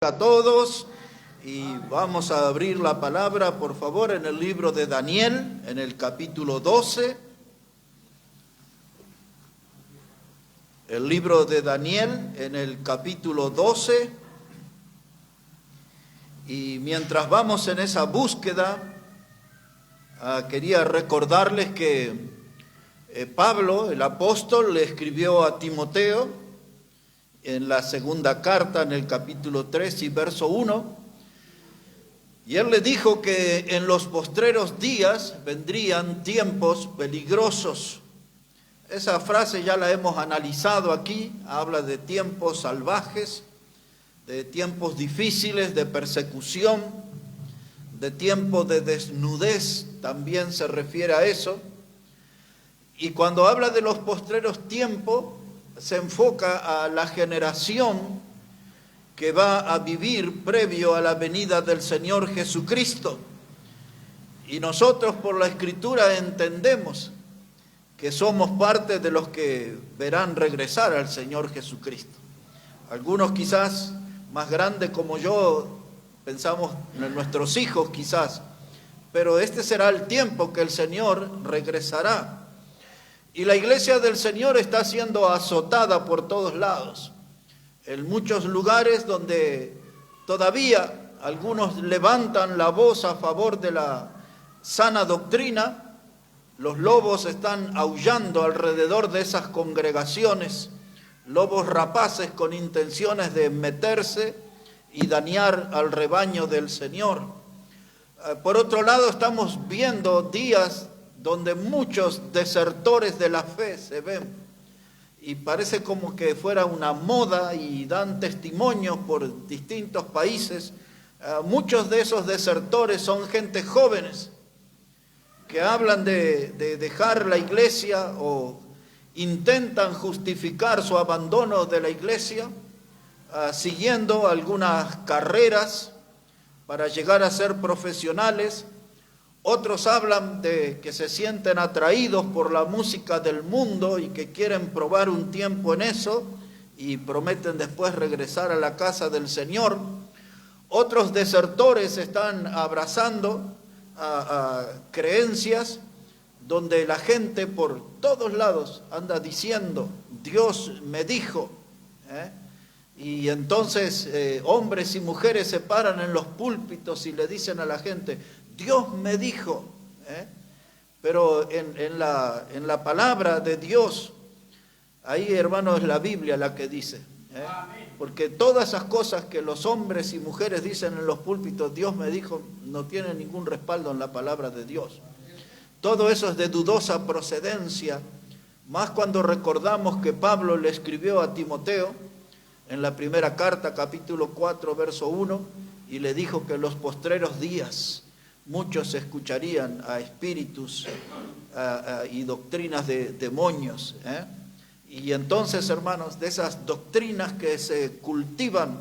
A todos, y vamos a abrir la palabra, por favor, en el libro de Daniel, en el capítulo 12. El libro de Daniel, en el capítulo 12. Y mientras vamos en esa búsqueda, quería recordarles que Pablo, el apóstol, le escribió a Timoteo en la segunda carta, en el capítulo 3 y verso 1, y él le dijo que en los postreros días vendrían tiempos peligrosos. Esa frase ya la hemos analizado aquí, habla de tiempos salvajes, de tiempos difíciles, de persecución, de tiempos de desnudez, también se refiere a eso. Y cuando habla de los postreros tiempos, se enfoca a la generación que va a vivir previo a la venida del Señor Jesucristo. Y nosotros por la Escritura entendemos que somos parte de los que verán regresar al Señor Jesucristo. Algunos quizás más grandes como yo, pensamos en nuestros hijos quizás, pero este será el tiempo que el Señor regresará. Y la iglesia del Señor está siendo azotada por todos lados. En muchos lugares donde todavía algunos levantan la voz a favor de la sana doctrina, los lobos están aullando alrededor de esas congregaciones, lobos rapaces con intenciones de meterse y dañar al rebaño del Señor. Por otro lado, estamos viendo días donde muchos desertores de la fe se ven, y parece como que fuera una moda, y dan testimonios por distintos países. Muchos de esos desertores son gente jóvenes que hablan de dejar la iglesia o intentan justificar su abandono de la iglesia siguiendo algunas carreras para llegar a ser profesionales. Otros hablan de que se sienten atraídos por la música del mundo y que quieren probar un tiempo en eso y prometen después regresar a la casa del Señor. Otros desertores están abrazando a creencias donde la gente por todos lados anda diciendo, Dios me dijo, Y entonces hombres y mujeres se paran en los púlpitos y le dicen a la gente, Dios me dijo, pero en la palabra de Dios, ahí hermano es la Biblia la que dice, porque todas esas cosas que los hombres y mujeres dicen en los púlpitos, Dios me dijo, no tienen ningún respaldo en la palabra de Dios. Todo eso es de dudosa procedencia, más cuando recordamos que Pablo le escribió a Timoteo en la primera carta, capítulo 4, verso 1, y le dijo que en los postreros días muchos escucharían a espíritus y doctrinas de demonios. Y entonces, hermanos, de esas doctrinas que se cultivan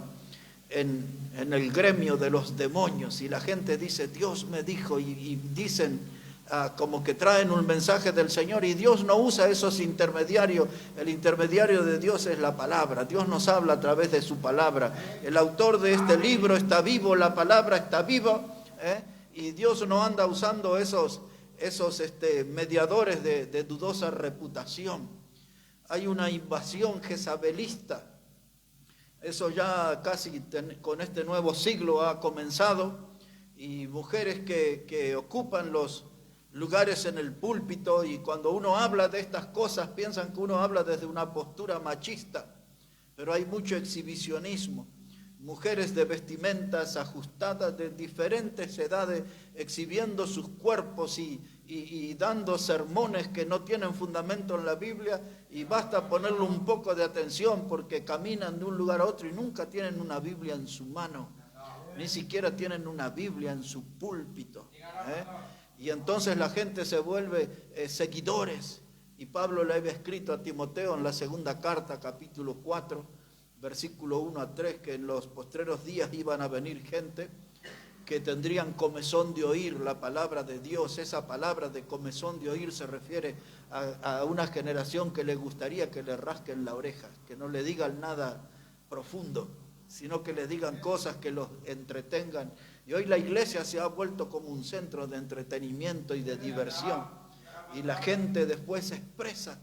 en el gremio de los demonios, y la gente dice, Dios me dijo, y dicen como que traen un mensaje del Señor, y Dios no usa esos intermediarios. El intermediario de Dios es la palabra. Dios nos habla a través de su palabra. El autor de este libro está vivo, la palabra está viva, y Dios no anda usando esos mediadores de dudosa reputación. Hay una invasión jezabelista. Eso ya casi con este nuevo siglo ha comenzado, y mujeres que ocupan los lugares en el púlpito, y cuando uno habla de estas cosas piensan que uno habla desde una postura machista, pero hay mucho exhibicionismo. Mujeres de vestimentas ajustadas de diferentes edades, exhibiendo sus cuerpos y dando sermones que no tienen fundamento en la Biblia, y basta ponerle un poco de atención porque caminan de un lugar a otro y nunca tienen una Biblia en su mano, ni siquiera tienen una Biblia en su púlpito. Y entonces la gente se vuelve seguidores, y Pablo le había escrito a Timoteo en la segunda carta, capítulo 4, versículo 1 a 3, que en los postreros días iban a venir gente que tendrían comezón de oír la palabra de Dios. Esa palabra de comezón de oír se refiere a una generación que le gustaría que le rasquen la oreja, que no le digan nada profundo, sino que les digan cosas que los entretengan. Y hoy la iglesia se ha vuelto como un centro de entretenimiento y de diversión. Y la gente después se expresa,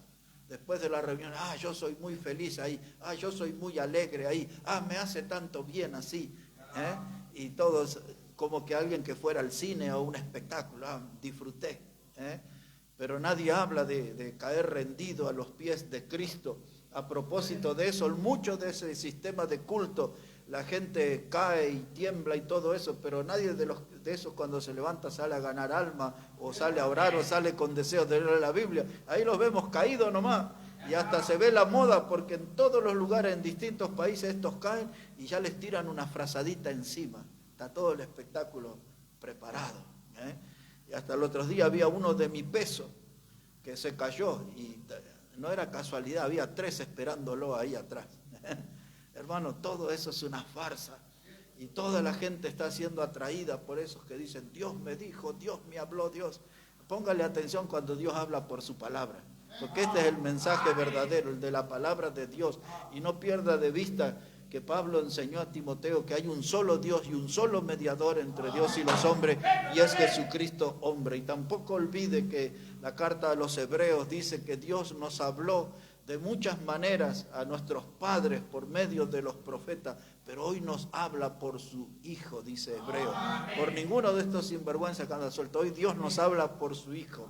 después de la reunión, yo soy muy feliz ahí, yo soy muy alegre ahí, me hace tanto bien así. Y todos, como que alguien que fuera al cine o un espectáculo, disfruté. Pero nadie habla de caer rendido a los pies de Cristo. A propósito de eso, mucho de ese sistema de culto, la gente cae y tiembla y todo eso, pero nadie de esos cuando se levanta sale a ganar alma, o sale a orar, o sale con deseos de leer la Biblia. Ahí los vemos caídos nomás, y hasta se ve la moda, porque en todos los lugares, en distintos países, estos caen y ya les tiran una frazadita encima. Está todo el espectáculo preparado. Y hasta el otro día había uno de mi peso que se cayó, y no era casualidad, había 3 esperándolo ahí atrás. Hermano, todo eso es una farsa. Y toda la gente está siendo atraída por esos que dicen, Dios me dijo, Dios me habló, Dios. Póngale atención cuando Dios habla por su palabra. Porque este es el mensaje verdadero, el de la palabra de Dios. Y no pierda de vista que Pablo enseñó a Timoteo que hay un solo Dios y un solo mediador entre Dios y los hombres, y es Jesucristo hombre. Y tampoco olvide que la carta a los Hebreos dice que Dios nos habló de muchas maneras a nuestros padres por medio de los profetas, pero hoy nos habla por su Hijo, dice Hebreo. Por ninguno de estos sinvergüenzas que andan sueltos. Hoy Dios nos habla por su Hijo.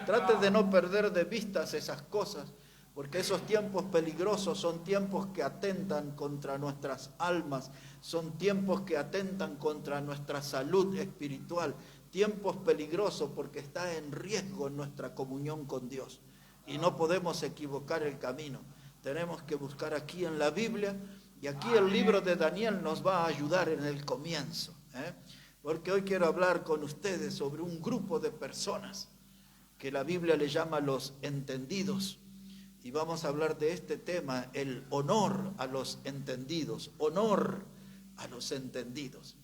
Trate de no perder de vistas esas cosas, porque esos tiempos peligrosos son tiempos que atentan contra nuestras almas, son tiempos que atentan contra nuestra salud espiritual, tiempos peligrosos porque está en riesgo nuestra comunión con Dios. Y no podemos equivocar el camino. Tenemos que buscar aquí en la Biblia, y aquí el libro de Daniel nos va a ayudar en el comienzo. Porque hoy quiero hablar con ustedes sobre un grupo de personas que la Biblia le llama los entendidos. Y vamos a hablar de este tema, el honor a los entendidos. Honor a los entendidos.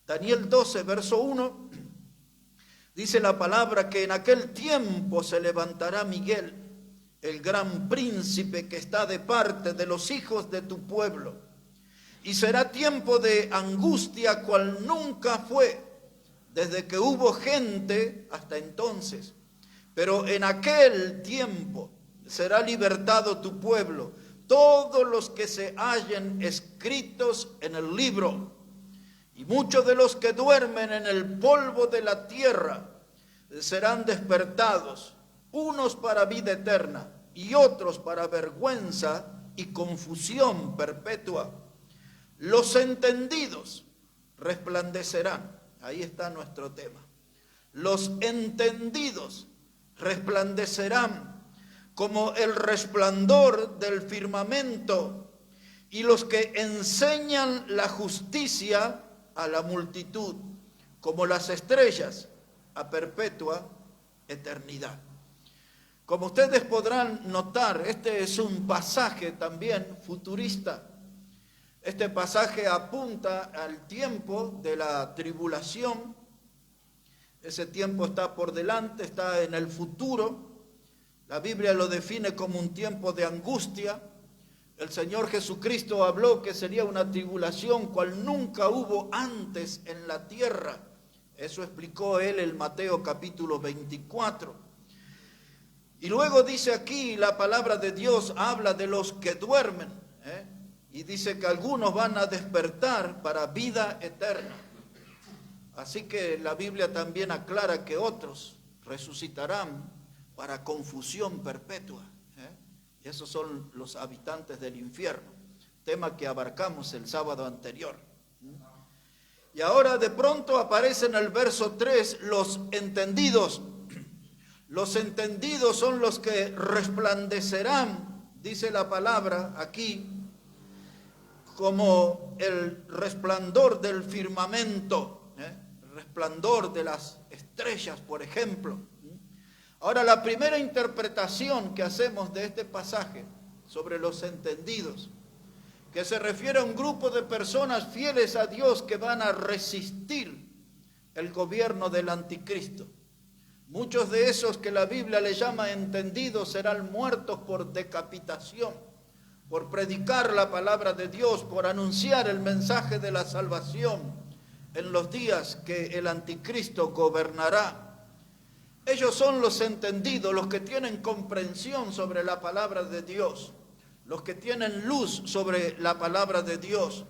Daniel 12, verso 1, dice la palabra que en aquel tiempo se levantará Miguel, el gran príncipe que está de parte de los hijos de tu pueblo, y será tiempo de angustia cual nunca fue, desde que hubo gente hasta entonces. Pero en aquel tiempo será libertado tu pueblo, todos los que se hallen escritos en el libro, y muchos de los que duermen en el polvo de la tierra serán despertados, unos para vida eterna y otros para vergüenza y confusión perpetua. Los entendidos resplandecerán. Ahí está nuestro tema. Los entendidos resplandecerán como el resplandor del firmamento, y los que enseñan la justicia a la multitud, como las estrellas a perpetua eternidad. Como ustedes podrán notar, este es un pasaje también futurista. Este pasaje apunta al tiempo de la tribulación. Ese tiempo está por delante, está en el futuro. La Biblia lo define como un tiempo de angustia. El Señor Jesucristo habló que sería una tribulación cual nunca hubo antes en la tierra. Eso explicó él en Mateo capítulo 24. Y luego dice aquí, la palabra de Dios habla de los que duermen, y dice que algunos van a despertar para vida eterna. Así que la Biblia también aclara que otros resucitarán para confusión perpetua. Y esos son los habitantes del infierno, tema que abarcamos el sábado anterior. Y ahora de pronto aparece en el verso 3 los entendidos. Los entendidos son los que resplandecerán, dice la palabra aquí, como el resplandor del firmamento, el resplandor de las estrellas, por ejemplo. Ahora, la primera interpretación que hacemos de este pasaje sobre los entendidos, que se refiere a un grupo de personas fieles a Dios que van a resistir el gobierno del anticristo. Muchos de esos que la Biblia le llama entendidos serán muertos por decapitación. por predicar la palabra de Dios, por anunciar el mensaje de la salvación en los días que el anticristo gobernará. Ellos son los entendidos, los que tienen comprensión sobre la palabra de Dios, los que tienen luz sobre la palabra de Dios.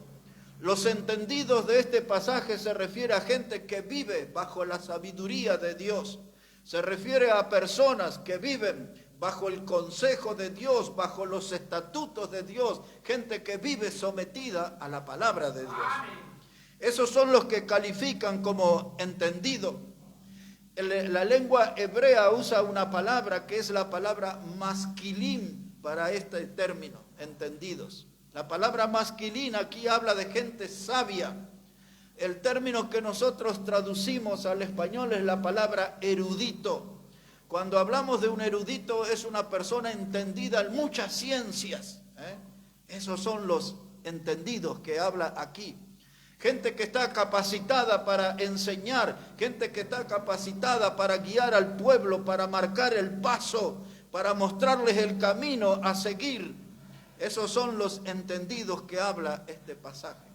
Los entendidos de este pasaje se refiere a gente que vive bajo la sabiduría de Dios. Se refiere a personas que viven bajo el consejo de Dios, bajo los estatutos de Dios, gente que vive sometida a la palabra de Dios. Esos son los que califican como entendido. La lengua hebrea usa una palabra que es la palabra masquilín para este término, entendidos. La palabra masquilín aquí habla de gente sabia. El término que nosotros traducimos al español es la palabra erudito. Cuando hablamos de un erudito es una persona entendida en muchas ciencias. Esos son los entendidos que habla aquí. Gente que está capacitada para enseñar, gente que está capacitada para guiar al pueblo, para marcar el paso, para mostrarles el camino a seguir. Esos son los entendidos que habla este pasaje.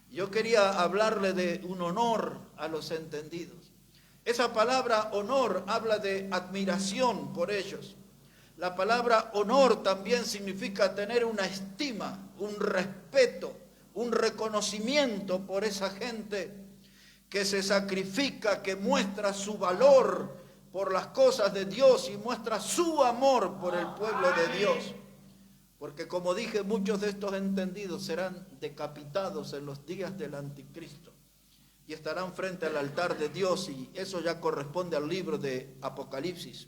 Yo quería hablarle de un honor a los entendidos. Esa palabra honor habla de admiración por ellos. La palabra honor también significa tener una estima, un respeto, un reconocimiento por esa gente que se sacrifica, que muestra su valor por las cosas de Dios y muestra su amor por el pueblo de Dios. Porque como dije, muchos de estos entendidos serán decapitados en los días del anticristo y estarán frente al altar de Dios, y eso ya corresponde al libro de Apocalipsis.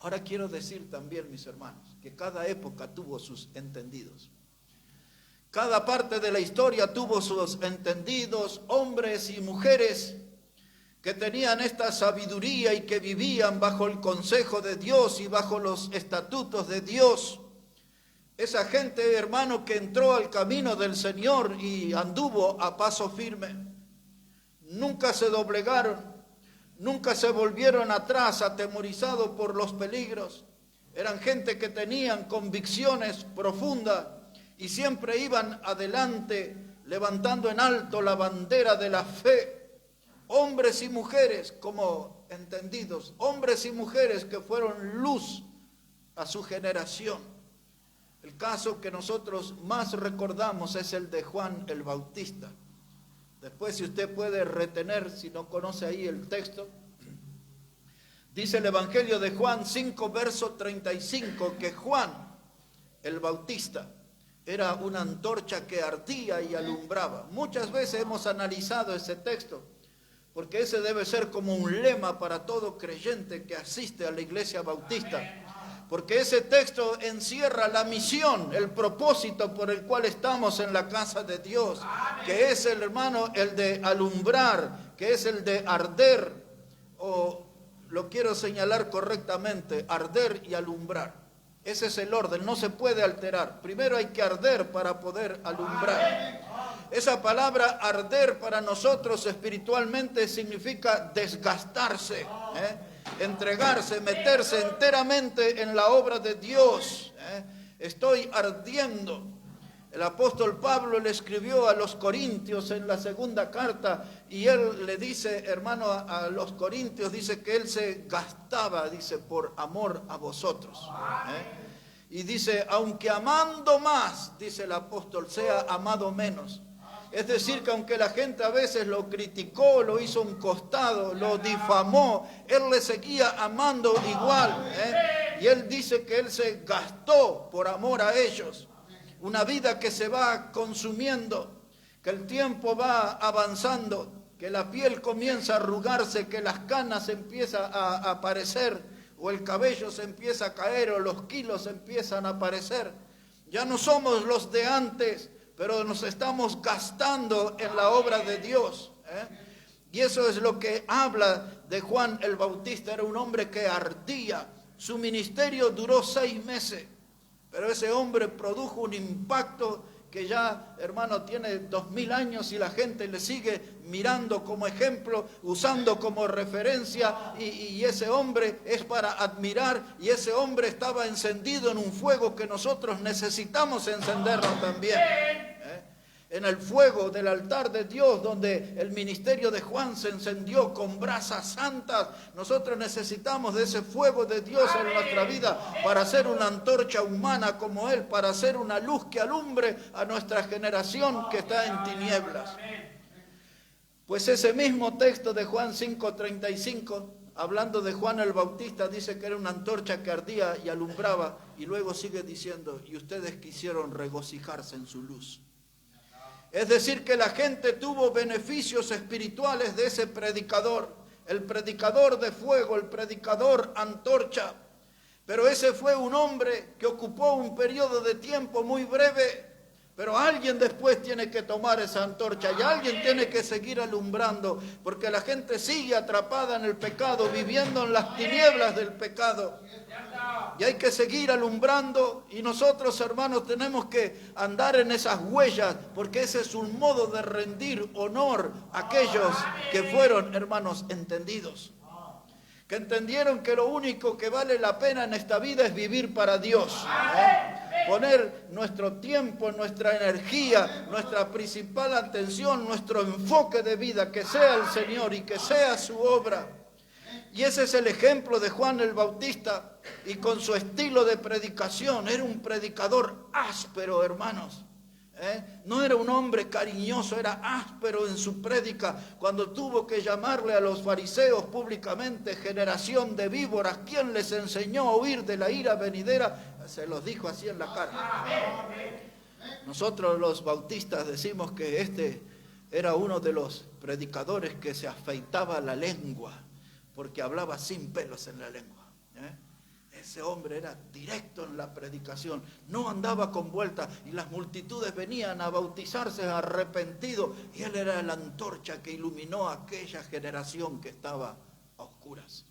Ahora quiero decir también, mis hermanos, que cada época tuvo sus entendidos. Cada parte de la historia tuvo sus entendidos, hombres y mujeres que tenían esta sabiduría y que vivían bajo el consejo de Dios y bajo los estatutos de Dios. Esa gente, hermano, que entró al camino del Señor y anduvo a paso firme. Nunca se doblegaron, nunca se volvieron atrás atemorizados por los peligros. Eran gente que tenían convicciones profundas y siempre iban adelante levantando en alto la bandera de la fe. Hombres y mujeres como entendidos, hombres y mujeres que fueron luz a su generación. El caso que nosotros más recordamos es el de Juan el Bautista. Después, si usted puede retener, si no conoce ahí el texto, dice el Evangelio de Juan 5, verso 35, que Juan el Bautista era una antorcha que ardía y alumbraba. Muchas veces hemos analizado ese texto, porque ese debe ser como un lema para todo creyente que asiste a la iglesia bautista. Porque ese texto encierra la misión, el propósito por el cual estamos en la casa de Dios, que es, el hermano, el de alumbrar, que es el de arder, o lo quiero señalar correctamente, arder y alumbrar. Ese es el orden, no se puede alterar. Primero hay que arder para poder alumbrar. Esa palabra arder para nosotros espiritualmente significa desgastarse, entregarse, meterse enteramente en la obra de Dios. Estoy ardiendo. El apóstol Pablo le escribió a los corintios en la segunda carta y él le dice, hermano, a los corintios, dice que él se gastaba, dice, por amor a vosotros. Y dice, aunque amando más, dice el apóstol, sea amado menos. Es decir, que aunque la gente a veces lo criticó, lo hizo un costado, lo difamó, él le seguía amando igual. Y él dice que él se gastó por amor a ellos. Una vida que se va consumiendo, que el tiempo va avanzando, que la piel comienza a arrugarse, que las canas empiezan a aparecer, o el cabello se empieza a caer, o los kilos empiezan a aparecer. Ya no somos los de antes, pero nos estamos gastando en la obra de Dios. Y eso es lo que habla de Juan el Bautista. Era un hombre que ardía. Su ministerio duró 6 meses, pero ese hombre produjo un impacto que ya, hermano, tiene 2000 años y la gente le sigue mirando como ejemplo, usando como referencia, y ese hombre es para admirar, y ese hombre estaba encendido en un fuego que nosotros necesitamos encenderlo también. En el fuego del altar de Dios, donde el ministerio de Juan se encendió con brasas santas, nosotros necesitamos de ese fuego de Dios en nuestra vida para ser una antorcha humana como Él, para ser una luz que alumbre a nuestra generación que está en tinieblas. Pues ese mismo texto de Juan 5:35, hablando de Juan el Bautista, dice que era una antorcha que ardía y alumbraba, y luego sigue diciendo, y ustedes quisieron regocijarse en su luz. Es decir, que la gente tuvo beneficios espirituales de ese predicador, el predicador de fuego, el predicador antorcha. Pero ese fue un hombre que ocupó un periodo de tiempo muy breve, pero alguien después tiene que tomar esa antorcha y alguien tiene que seguir alumbrando, porque la gente sigue atrapada en el pecado, viviendo en las tinieblas del pecado. Y hay que seguir alumbrando, y nosotros, hermanos, tenemos que andar en esas huellas, porque ese es un modo de rendir honor a aquellos que fueron, hermanos, entendidos. Que entendieron que lo único que vale la pena en esta vida es vivir para Dios. Poner nuestro tiempo, nuestra energía, nuestra principal atención, nuestro enfoque de vida, que sea el Señor y que sea su obra. Y ese es el ejemplo de Juan el Bautista, y con su estilo de predicación, era un predicador áspero, hermanos. No era un hombre cariñoso, era áspero en su prédica. Cuando tuvo que llamarle a los fariseos públicamente, generación de víboras, ¿quién les enseñó a huir de la ira venidera? Se los dijo así en la cara. Nosotros los bautistas decimos que este era uno de los predicadores que se afeitaba la lengua, porque hablaba sin pelos en la lengua. Ese hombre era directo en la predicación, no andaba con vueltas, y las multitudes venían a bautizarse arrepentidos, y él era la antorcha que iluminó a aquella generación que estaba a oscuras.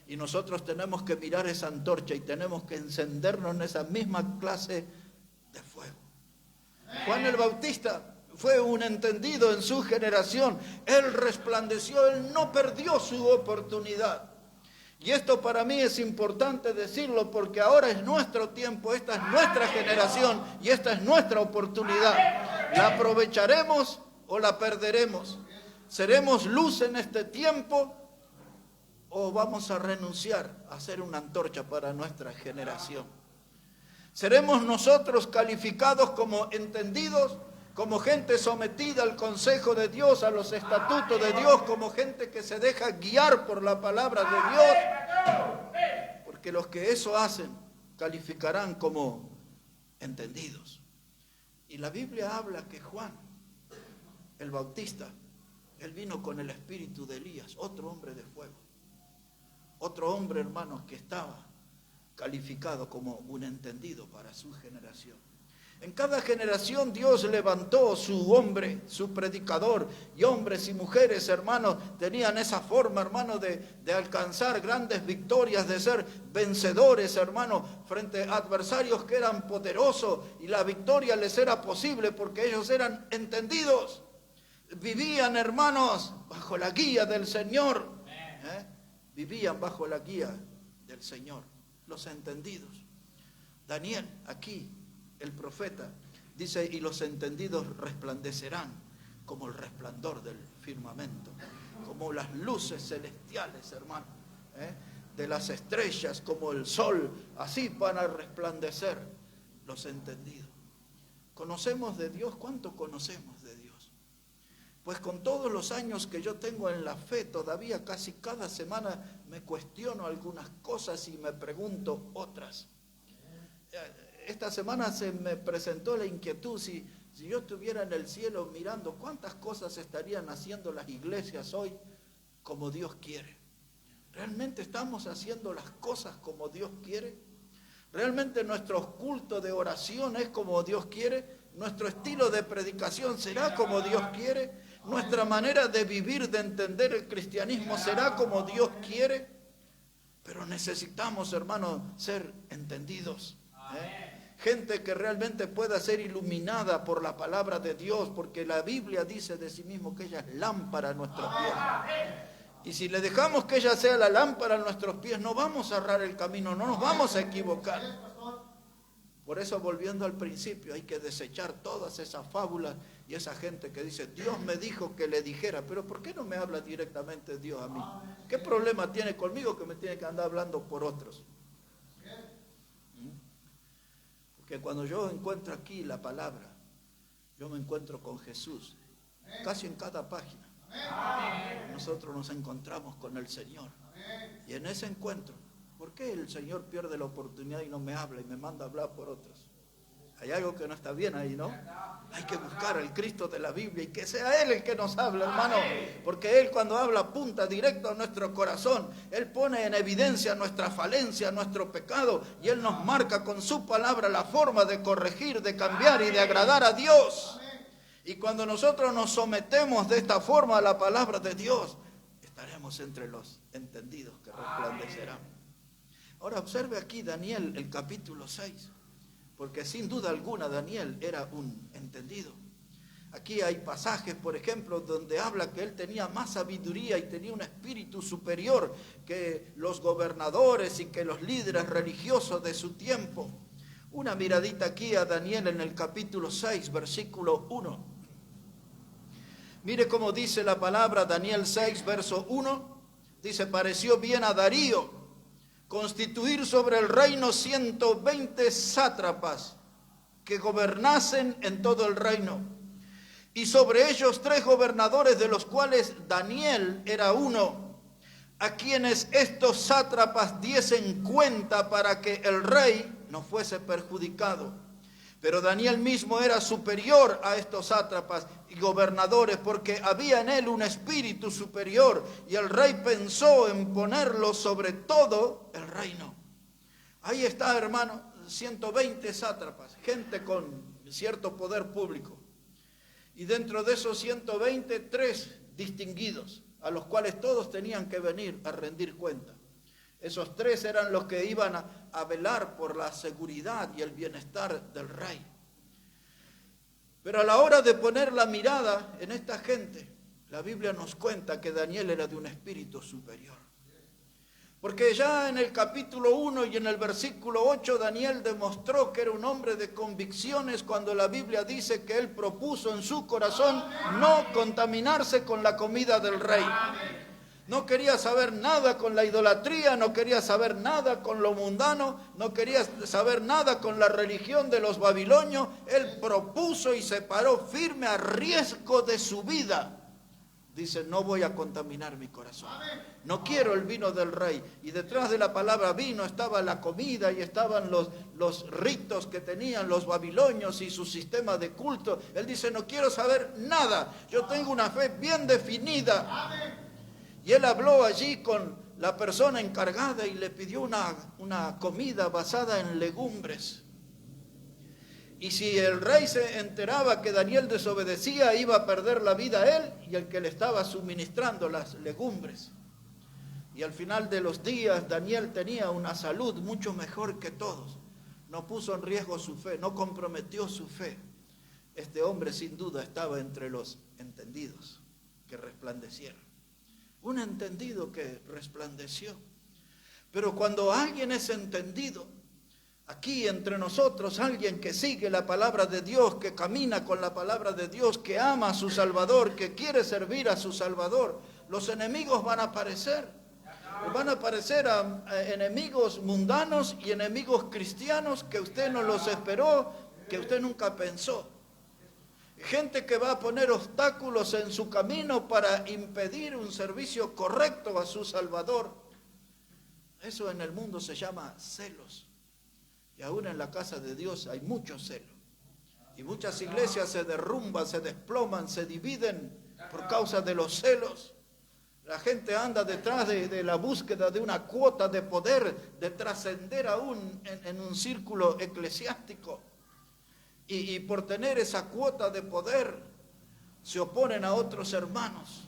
Y nosotros tenemos que mirar esa antorcha y tenemos que encendernos en esa misma clase de fuego. Juan el Bautista fue un entendido en su generación. Él resplandeció, él no perdió su oportunidad. Y esto para mí es importante decirlo, porque ahora es nuestro tiempo, esta es nuestra generación y esta es nuestra oportunidad. ¿La aprovecharemos o la perderemos? ¿Seremos luz en este tiempo o vamos a renunciar a ser una antorcha para nuestra generación? ¿Seremos nosotros calificados como entendidos, como gente sometida al consejo de Dios, a los estatutos de Dios, como gente que se deja guiar por la palabra de Dios? Porque los que eso hacen calificarán como entendidos. Y la Biblia habla que Juan el Bautista, él vino con el espíritu de Elías, otro hombre de fuego. Otro hombre, hermanos, que estaba calificado como un entendido para su generación. En cada generación Dios levantó su hombre, su predicador, y hombres y mujeres, hermanos, tenían esa forma, hermanos, de alcanzar grandes victorias, de ser vencedores, hermanos, frente a adversarios que eran poderosos, y la victoria les era posible porque ellos eran entendidos. Vivían, hermanos, bajo la guía del Señor. Vivían bajo la guía del Señor, los entendidos. Daniel, aquí, el profeta, dice, y los entendidos resplandecerán como el resplandor del firmamento, como las luces celestiales, hermano, de las estrellas, como el sol, así van a resplandecer los entendidos. ¿Conocemos de Dios? ¿Cuánto conocemos de Dios? Pues con todos los años que yo tengo en la fe, todavía casi cada semana me cuestiono algunas cosas y me pregunto otras. Esta semana se me presentó la inquietud, si yo estuviera en el cielo mirando, ¿cuántas cosas estarían haciendo las iglesias hoy como Dios quiere? ¿Realmente estamos haciendo las cosas como Dios quiere? ¿Realmente nuestro culto de oración es como Dios quiere? ¿Nuestro estilo de predicación será como Dios quiere? ¿Nuestra manera de vivir, de entender el cristianismo será como Dios quiere? Pero necesitamos, hermanos, ser entendidos. gente que realmente pueda ser iluminada por la palabra de Dios, porque la Biblia dice de sí mismo que ella es lámpara a nuestros pies. Y si le dejamos que ella sea la lámpara a nuestros pies, no vamos a errar el camino, no nos vamos a equivocar. Por eso, volviendo al principio, hay que desechar todas esas fábulas y esa gente que dice, Dios me dijo que le dijera, pero ¿por qué no me habla directamente Dios a mí? ¿Qué problema tiene conmigo que me tiene que andar hablando por otros? Porque cuando yo encuentro aquí la palabra, yo me encuentro con Jesús, casi en cada página. Nosotros nos encontramos con el Señor. Y en ese encuentro, ¿por qué el Señor pierde la oportunidad y no me habla y me manda a hablar por otros? Hay algo que no está bien ahí, ¿no? Hay que buscar al Cristo de la Biblia y que sea Él el que nos hable, hermano. Porque Él, cuando habla, apunta directo a nuestro corazón. Él pone en evidencia nuestra falencia, nuestro pecado. Y Él nos marca con su palabra la forma de corregir, de cambiar y de agradar a Dios. Y cuando nosotros nos sometemos de esta forma a la palabra de Dios, estaremos entre los entendidos que resplandecerán. Ahora observe aquí Daniel, el capítulo 6, porque sin duda alguna Daniel era un entendido. Aquí hay pasajes, por ejemplo, donde habla que él tenía más sabiduría y tenía un espíritu superior que los gobernadores y que los líderes religiosos de su tiempo. Una miradita aquí a Daniel en el capítulo 6, versículo 1. Mire cómo dice la palabra, Daniel 6, verso 1. Dice, pareció bien a Darío constituir sobre el reino 120 sátrapas que gobernasen en todo el reino, y sobre ellos 3 gobernadores, de los cuales Daniel era uno, a quienes estos sátrapas diesen cuenta para que el rey no fuese perjudicado. Pero Daniel mismo era superior a estos sátrapas y gobernadores, porque había en él un espíritu superior, y el rey pensó en ponerlo sobre todo el reino. Ahí está, hermano, 120 sátrapas, gente con cierto poder público. Y dentro de esos 120, 3 distinguidos, a los cuales todos tenían que venir a rendir cuenta. Esos 3 eran los que iban a velar por la seguridad y el bienestar del rey. Pero a la hora de poner la mirada en esta gente, la Biblia nos cuenta que Daniel era de un espíritu superior. Porque ya en el capítulo 1 y en el versículo 8, Daniel demostró que era un hombre de convicciones cuando la Biblia dice que él propuso en su corazón no contaminarse con la comida del rey. No quería saber nada con la idolatría, no quería saber nada con lo mundano, no quería saber nada con la religión de los babilonios. Él propuso y se paró firme a riesgo de su vida. Dice, no voy a contaminar mi corazón. No quiero el vino del rey. Y detrás de la palabra vino estaba la comida y estaban los ritos que tenían los babilonios y su sistema de culto. Él dice, no quiero saber nada. Yo tengo una fe bien definida. Y él habló allí con la persona encargada y le pidió una comida basada en legumbres. Y si el rey se enteraba que Daniel desobedecía, iba a perder la vida él y el que le estaba suministrando las legumbres. Y al final de los días, Daniel tenía una salud mucho mejor que todos. No puso en riesgo su fe, no comprometió su fe. Este hombre sin duda estaba entre los entendidos que resplandecieron. Un entendido que resplandeció. Pero cuando alguien es entendido, aquí entre nosotros, alguien que sigue la palabra de Dios, que camina con la palabra de Dios, que ama a su Salvador, que quiere servir a su Salvador, los enemigos van a aparecer. Van a aparecer enemigos mundanos y enemigos cristianos que usted no los esperó, que usted nunca pensó. Gente que va a poner obstáculos en su camino para impedir un servicio correcto a su Salvador. Eso en el mundo se llama celos. Y aún en la casa de Dios hay mucho celo. Y muchas iglesias se derrumban, se desploman, se dividen por causa de los celos. La gente anda detrás de la búsqueda de una cuota de poder, de trascender aún en un círculo eclesiástico. Y por tener esa cuota de poder, se oponen a otros hermanos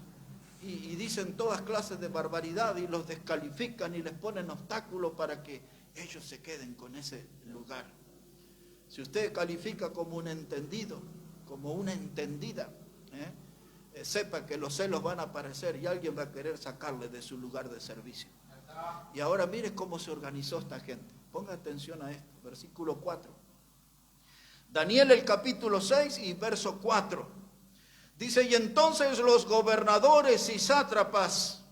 y dicen todas clases de barbaridad y los descalifican y les ponen obstáculos para que ellos se queden con ese lugar. Si usted califica como un entendido, como una entendida, sepa que los celos van a aparecer y alguien va a querer sacarle de su lugar de servicio. Y ahora mire cómo se organizó esta gente. Ponga atención a esto, versículo 4. Daniel el capítulo 6 y verso 4. Dice, y entonces los gobernadores y sátrapas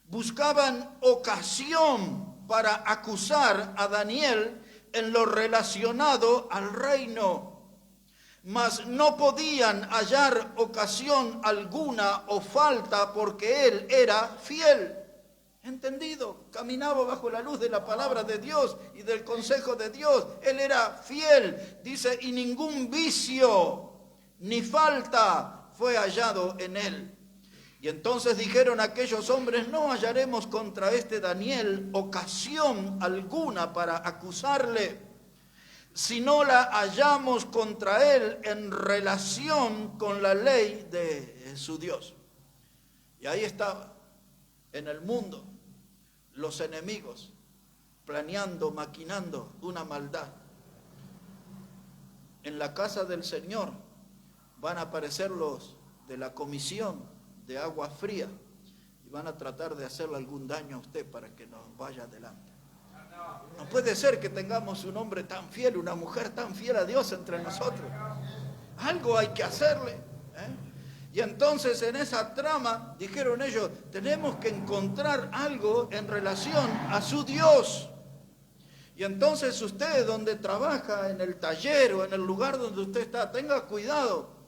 buscaban ocasión para acusar a Daniel en lo relacionado al reino, mas no podían hallar ocasión alguna o falta porque él era fiel. Entendido, caminaba bajo la luz de la palabra de Dios y del consejo de Dios. Él era fiel, dice, y ningún vicio ni falta fue hallado en él. Y entonces dijeron aquellos hombres, no hallaremos contra este Daniel ocasión alguna para acusarle, si no la hallamos contra él en relación con la ley de su Dios. Y ahí estaba, en el mundo, los enemigos, planeando, maquinando una maldad. En la casa del Señor van a aparecer los de la comisión de agua fría y van a tratar de hacerle algún daño a usted para que nos vaya adelante. No puede ser que tengamos un hombre tan fiel, una mujer tan fiel a Dios entre nosotros. Algo hay que hacerle, Y entonces en esa trama, dijeron ellos, tenemos que encontrar algo en relación a su Dios. Y entonces usted, donde trabaja, en el taller o en el lugar donde usted está, tenga cuidado,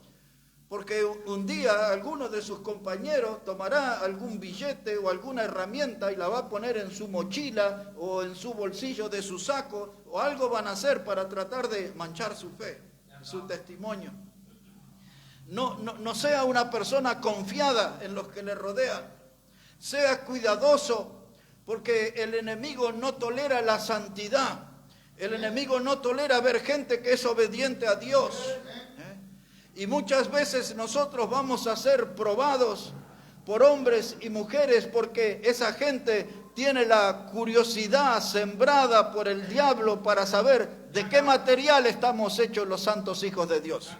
porque un día alguno de sus compañeros tomará algún billete o alguna herramienta y la va a poner en su mochila o en su bolsillo de su saco, o algo van a hacer para tratar de manchar su fe, su testimonio. No sea una persona confiada en los que le rodean. Sea cuidadoso, porque el enemigo no tolera la santidad. El enemigo no tolera ver gente que es obediente a Dios. Y muchas veces nosotros vamos a ser probados por hombres y mujeres porque esa gente tiene la curiosidad sembrada por el diablo para saber de qué material estamos hechos los santos hijos de Dios.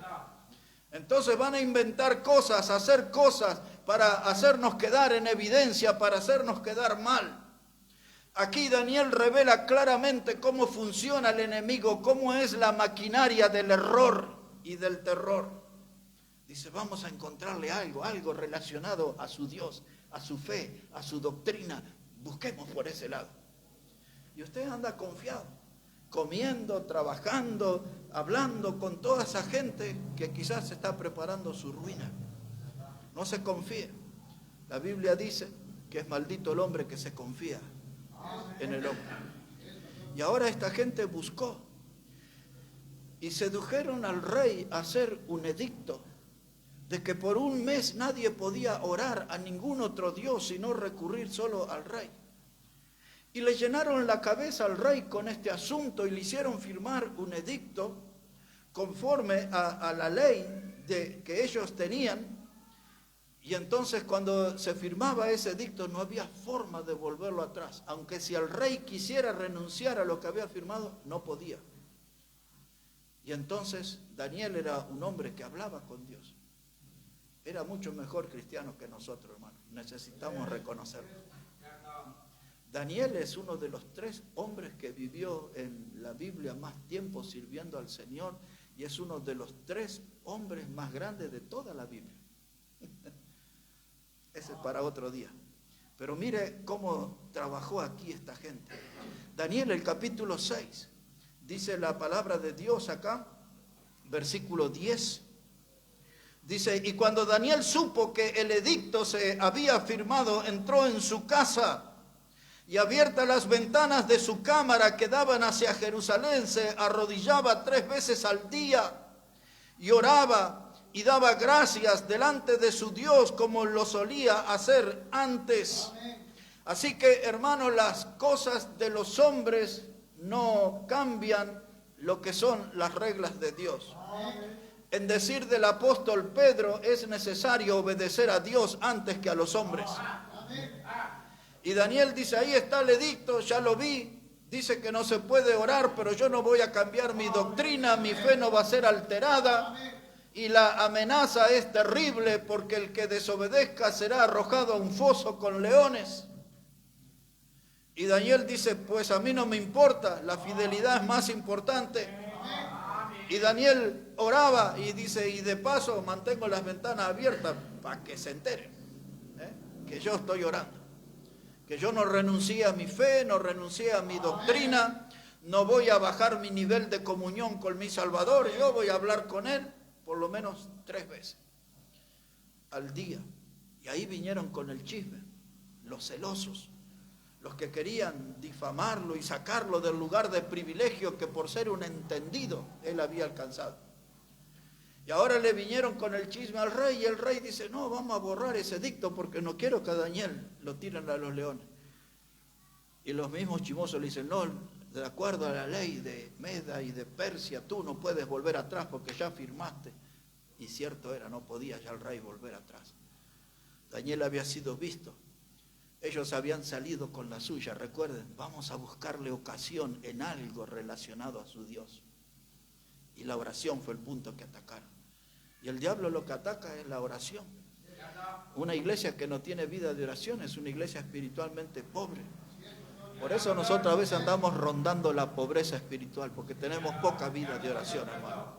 Entonces van a inventar cosas, hacer cosas para hacernos quedar en evidencia, para hacernos quedar mal. Aquí Daniel revela claramente cómo funciona el enemigo, cómo es la maquinaria del error y del terror. Dice, vamos a encontrarle algo relacionado a su Dios, a su fe, a su doctrina. Busquemos por ese lado. Y usted anda confiado, comiendo, trabajando, hablando con toda esa gente que quizás está preparando su ruina. No se confíe. La Biblia dice que es maldito el hombre que se confía en el hombre. Y ahora esta gente buscó y sedujeron al rey a hacer un edicto de que por un mes nadie podía orar a ningún otro Dios sino recurrir solo al rey. Y le llenaron la cabeza al rey con este asunto y le hicieron firmar un edicto conforme a la ley que ellos tenían. Y entonces cuando se firmaba ese edicto no había forma de volverlo atrás. Aunque si el rey quisiera renunciar a lo que había firmado, no podía. Y entonces Daniel era un hombre que hablaba con Dios. Era mucho mejor cristiano que nosotros, hermano. Necesitamos reconocerlo. Daniel es uno de los 3 hombres que vivió en la Biblia más tiempo sirviendo al Señor y es uno de los 3 hombres más grandes de toda la Biblia. Ese es para otro día. Pero mire cómo trabajó aquí esta gente. Daniel, el capítulo 6, dice la palabra de Dios acá, versículo 10. Dice, y cuando Daniel supo que el edicto se había firmado, entró en su casa y abiertas las ventanas de su cámara que daban hacia Jerusalén, se arrodillaba 3 veces al día y oraba y daba gracias delante de su Dios como lo solía hacer antes. Así que, hermanos, las cosas de los hombres no cambian lo que son las reglas de Dios. En decir del apóstol Pedro, es necesario obedecer a Dios antes que a los hombres. Y Daniel dice, ahí está el edicto, ya lo vi, Dice que no se puede orar, pero yo no voy a cambiar mi doctrina, mi fe no va a ser alterada. Y la amenaza es terrible porque el que desobedezca será arrojado a un foso con leones. Y Daniel dice, pues a mí no me importa, la fidelidad es más importante. Y Daniel oraba y dice, y de paso mantengo las ventanas abiertas para que se enteren, que yo estoy orando. Que yo no renuncié a mi fe, no renuncié a mi doctrina, no voy a bajar mi nivel de comunión con mi Salvador, yo voy a hablar con Él por lo menos 3 veces al día. Y ahí vinieron con el chisme, los celosos, los que querían difamarlo y sacarlo del lugar de privilegio que por ser un entendido él había alcanzado. Y ahora le vinieron con el chisme al rey y el rey dice, no, vamos a borrar ese edicto porque no quiero que a Daniel lo tiren a los leones. Y los mismos chismosos le dicen, no, de acuerdo a la ley de Meda y de Persia, tú no puedes volver atrás porque ya firmaste. Y cierto era, no podía ya el rey volver atrás. Daniel había sido visto. Ellos habían salido con la suya, recuerden, vamos a buscarle ocasión en algo relacionado a su Dios. Y la oración fue el punto que atacaron. Y el diablo lo que ataca es la oración. Una iglesia que no tiene vida de oración es una iglesia espiritualmente pobre. Por eso nosotros a veces andamos rondando la pobreza espiritual, porque tenemos poca vida de oración, hermano.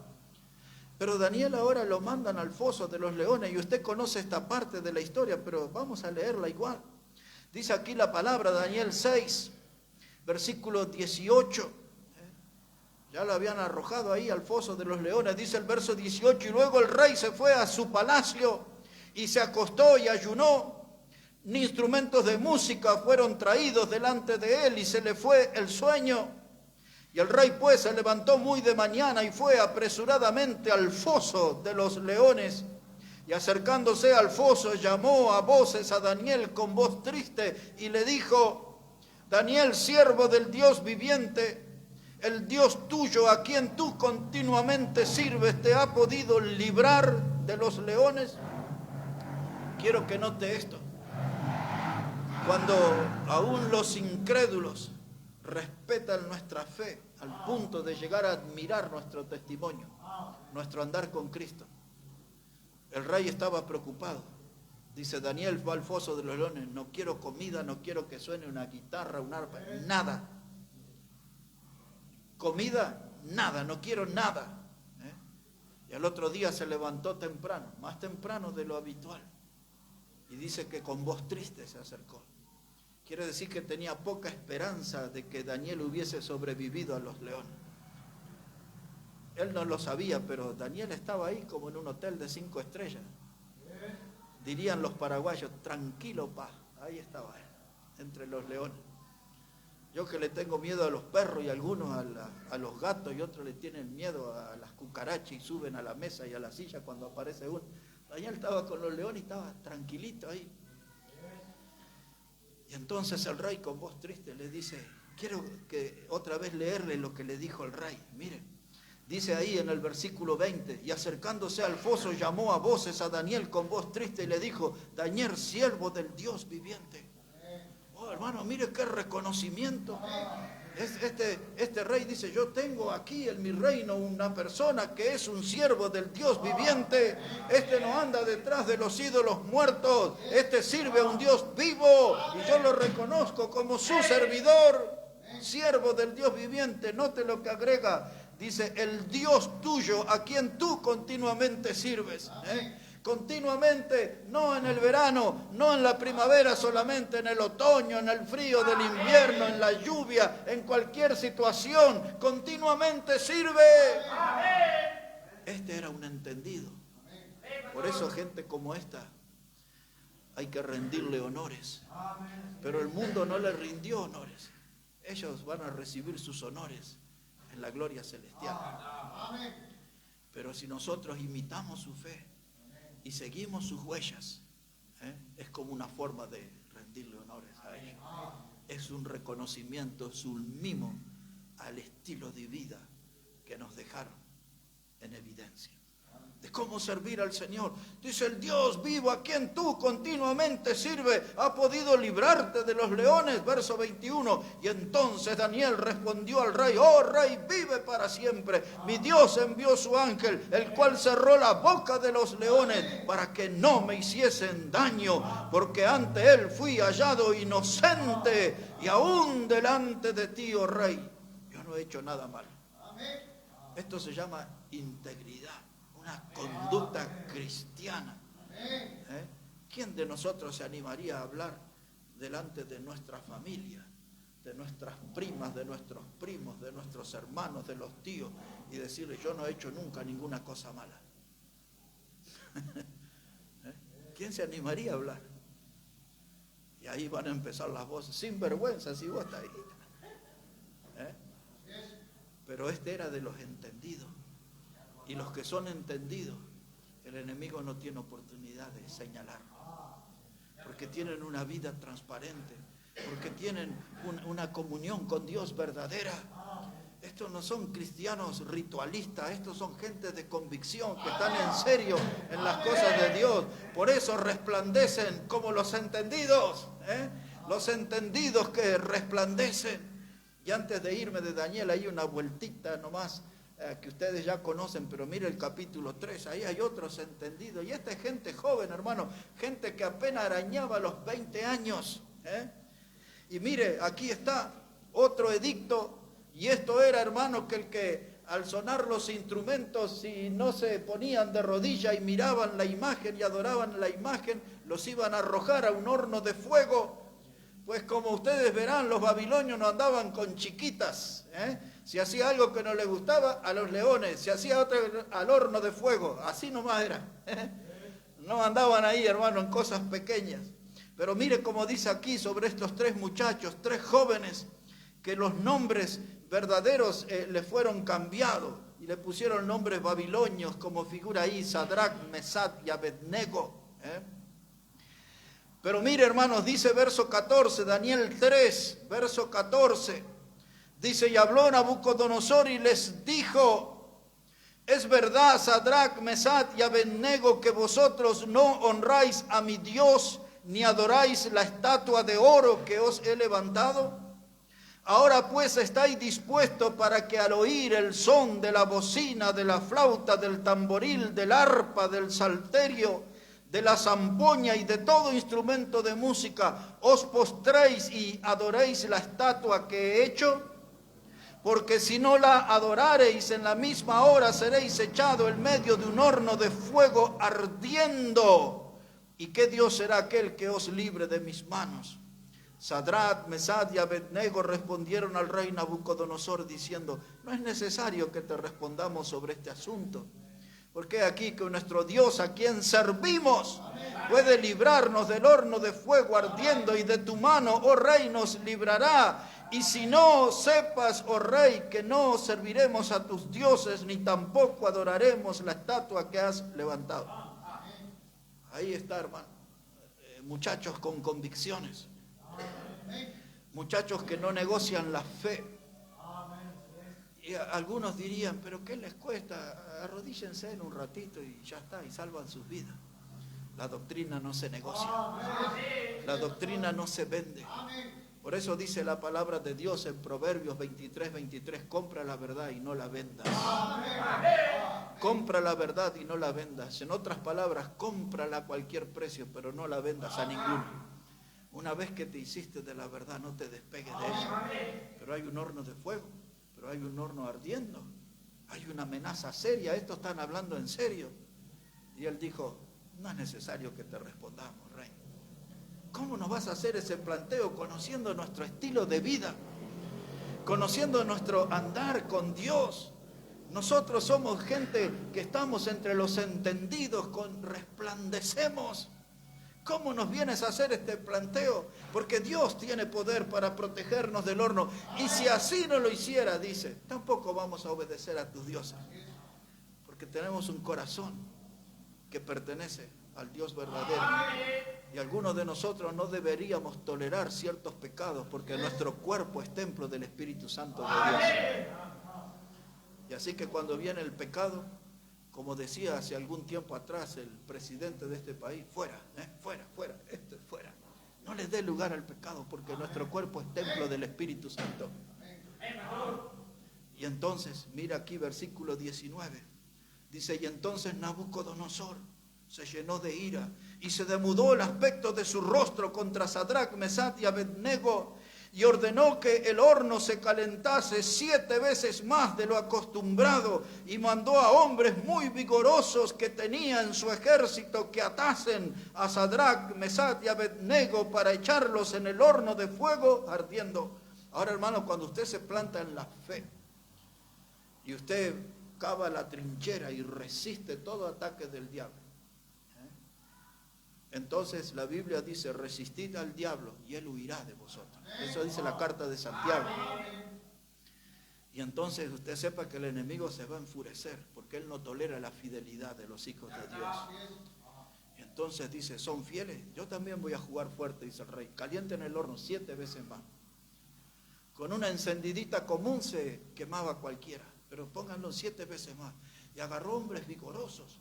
Pero Daniel ahora lo mandan al foso de los leones, y usted conoce esta parte de la historia, pero vamos a leerla igual. Dice aquí la palabra, Daniel 6, versículo 18. Ya lo habían arrojado ahí al foso de los leones, dice el verso 18, y luego el rey se fue a su palacio y se acostó y ayunó. Ni instrumentos de música fueron traídos delante de él y se le fue el sueño. Y el rey pues se levantó muy de mañana y fue apresuradamente al foso de los leones. Y acercándose al foso llamó a voces a Daniel con voz triste y le dijo, Daniel, siervo del Dios viviente, el Dios tuyo a quien tú continuamente sirves, ¿te ha podido librar de los leones? Quiero que note esto. Cuando aún los incrédulos respetan nuestra fe al punto de llegar a admirar nuestro testimonio, nuestro andar con Cristo, el rey estaba preocupado. Dice, Daniel va al foso de los leones, no quiero comida, no quiero que suene una guitarra, un arpa, nada. Comida, nada, no quiero nada. Y al otro día se levantó temprano, más temprano de lo habitual. Y dice que con voz triste se acercó. Quiere decir que tenía poca esperanza de que Daniel hubiese sobrevivido a los leones. Él no lo sabía, pero Daniel estaba ahí como en un hotel de 5 estrellas. Dirían los paraguayos, tranquilo, pa. Ahí estaba él, entre los leones. Yo que le tengo miedo a los perros y algunos a los gatos y otros le tienen miedo a las cucarachas y suben a la mesa y a la silla cuando aparece uno. Daniel estaba con los leones y estaba tranquilito ahí. Y entonces el rey con voz triste le dice, quiero que otra vez leerle lo que le dijo el rey. Miren, dice ahí en el versículo 20, y acercándose al foso llamó a voces a Daniel con voz triste y le dijo, Daniel, siervo del Dios viviente. Oh, hermano, mire qué reconocimiento. Este rey dice, yo tengo aquí en mi reino una persona que es un siervo del Dios viviente. Este no anda detrás de los ídolos muertos. Este sirve a un Dios vivo y yo lo reconozco como su servidor, siervo del Dios viviente. Note lo que agrega. Dice, el Dios tuyo a quien tú continuamente sirves. Continuamente, no en el verano, no en la primavera solamente, en el otoño, en el frío del invierno, en la lluvia, en cualquier situación, continuamente sirve. Este era un entendido. Por eso gente como esta hay que rendirle honores. Pero el mundo no le rindió honores. Ellos van a recibir sus honores en la gloria celestial. Pero si nosotros imitamos su fe y seguimos sus huellas, es como una forma de rendirle honores a ellos. Es un reconocimiento, es un mimo al estilo de vida que nos dejaron en evidencia. de cómo servir al Señor. Dice: el Dios vivo a quien tú continuamente sirves ha podido librarte de los leones. Verso 21. Y entonces Daniel respondió al rey: oh rey, vive para siempre. Mi Dios envió su ángel, el cual cerró la boca de los leones para que no me hiciesen daño, porque ante él fui hallado inocente, y aún delante de ti, oh rey, yo no he hecho nada malo. Esto se llama integridad, una conducta cristiana. ¿Quién de nosotros se animaría a hablar delante de nuestra familia, de nuestras primas, de nuestros primos, de nuestros hermanos, de los tíos, y decirle: yo no he hecho nunca ninguna cosa mala? ¿Quién se animaría a hablar? Y ahí van a empezar las voces: sin vergüenza, si vos estás ahí. Pero este era de los entendidos. Y los que son entendidos, el enemigo no tiene oportunidad de señalarlo, porque tienen una vida transparente, porque tienen una comunión con Dios verdadera. Estos no son cristianos ritualistas, estos son gente de convicción, que están en serio en las cosas de Dios. Por eso resplandecen como los entendidos, los entendidos que resplandecen. Y antes de irme de Daniel, hay una vueltita nomás que ustedes ya conocen, pero mire el capítulo 3, ahí hay otros entendidos. Y esta es gente joven, hermano, gente que apenas arañaba los 20 años. Y mire, aquí está otro edicto, y esto era, hermano, que el que al sonar los instrumentos, si no se ponían de rodillas y miraban la imagen y adoraban la imagen, los iban a arrojar a un horno de fuego. Pues como ustedes verán, los babilonios no andaban con chiquitas. Si hacía algo que no les gustaba, a los leones. Si hacía otro, al horno de fuego. Así nomás era. No andaban ahí, hermano, en cosas pequeñas. Pero mire cómo dice aquí sobre estos 3 muchachos, 3 jóvenes, que los nombres verdaderos le fueron cambiados y le pusieron nombres babilonios, como figura ahí: Sadrach, Mesach y Abednego. Pero mire, hermanos, dice verso 14, Daniel 3, verso 14, dice: y habló Nabucodonosor y les dijo: es verdad, Sadrach, Mesach y Abednego, que vosotros no honráis a mi Dios, ni adoráis la estatua de oro que os he levantado. Ahora pues estáis dispuestos para que al oír el son de la bocina, de la flauta, del tamboril, del arpa, del salterio, de la zampoña y de todo instrumento de música, os postréis y adoréis la estatua que he hecho, porque si no la adorareis, en la misma hora seréis echados en medio de un horno de fuego ardiendo. ¿Y qué Dios será aquel que os libre de mis manos? Sadrach, Mesach y Abednego respondieron al rey Nabucodonosor diciendo: no es necesario que te respondamos sobre este asunto, porque aquí que nuestro Dios, a quien servimos, puede librarnos del horno de fuego ardiendo, y de tu mano, oh rey, nos librará. Y si no, sepas, oh rey, que no serviremos a tus dioses, ni tampoco adoraremos la estatua que has levantado. Ahí está, hermano. Muchachos con convicciones. Muchachos que no negocian la fe. Y algunos dirían: pero ¿qué les cuesta? Arrodíllense en un ratito y ya está, y salvan sus vidas. La doctrina no se negocia. La doctrina no se vende. Por eso dice la palabra de Dios en Proverbios 23:23: compra la verdad y no la vendas. Compra la verdad y no la vendas. En otras palabras, cómprala a cualquier precio, pero no la vendas a ninguno. Una vez que te hiciste de la verdad, no te despegues de ella. Pero hay un horno de fuego, pero hay un horno ardiendo. Hay una amenaza seria, estos están hablando en serio. Y él dijo: no es necesario que te respondamos, rey. ¿Cómo nos vas a hacer ese planteo conociendo nuestro estilo de vida? Conociendo nuestro andar con Dios. Nosotros somos gente que estamos entre los entendidos, resplandecemos. ¿Cómo nos vienes a hacer este planteo? Porque Dios tiene poder para protegernos del horno. Y si así no lo hiciera, dice, tampoco vamos a obedecer a tus dioses. Porque tenemos un corazón que pertenece al Dios verdadero. Y algunos de nosotros no deberíamos tolerar ciertos pecados, porque nuestro cuerpo es templo del Espíritu Santo de Dios. Y así que cuando viene el pecado, Como decía hace algún tiempo atrás el presidente de este país, fuera, fuera, fuera, esto es fuera. No les dé lugar al pecado, porque nuestro cuerpo es templo del Espíritu Santo. Y entonces, mira aquí versículo 19, dice, y entonces Nabucodonosor se llenó de ira y se demudó el aspecto de su rostro contra Sadrach, Mesach y Abednego, y ordenó que el horno se calentase 7 veces más de lo acostumbrado, y mandó a hombres muy vigorosos que tenía en su ejército que atasen a Sadrach, Mesach y Abednego para echarlos en el horno de fuego ardiendo. Ahora, hermano, cuando usted se planta en la fe y usted cava la trinchera y resiste todo ataque del diablo, entonces la Biblia dice, resistid al diablo y él huirá de vosotros. Eso dice la carta de Santiago. Y entonces usted sepa que el enemigo se va a enfurecer, porque él no tolera la fidelidad de los hijos de Dios. Y entonces dice, ¿son fieles? Yo también voy a jugar fuerte, dice el rey. Calienten el horno 7 veces más. Con una encendidita común se quemaba cualquiera, pero pónganlo 7 veces más. Y agarró hombres vigorosos,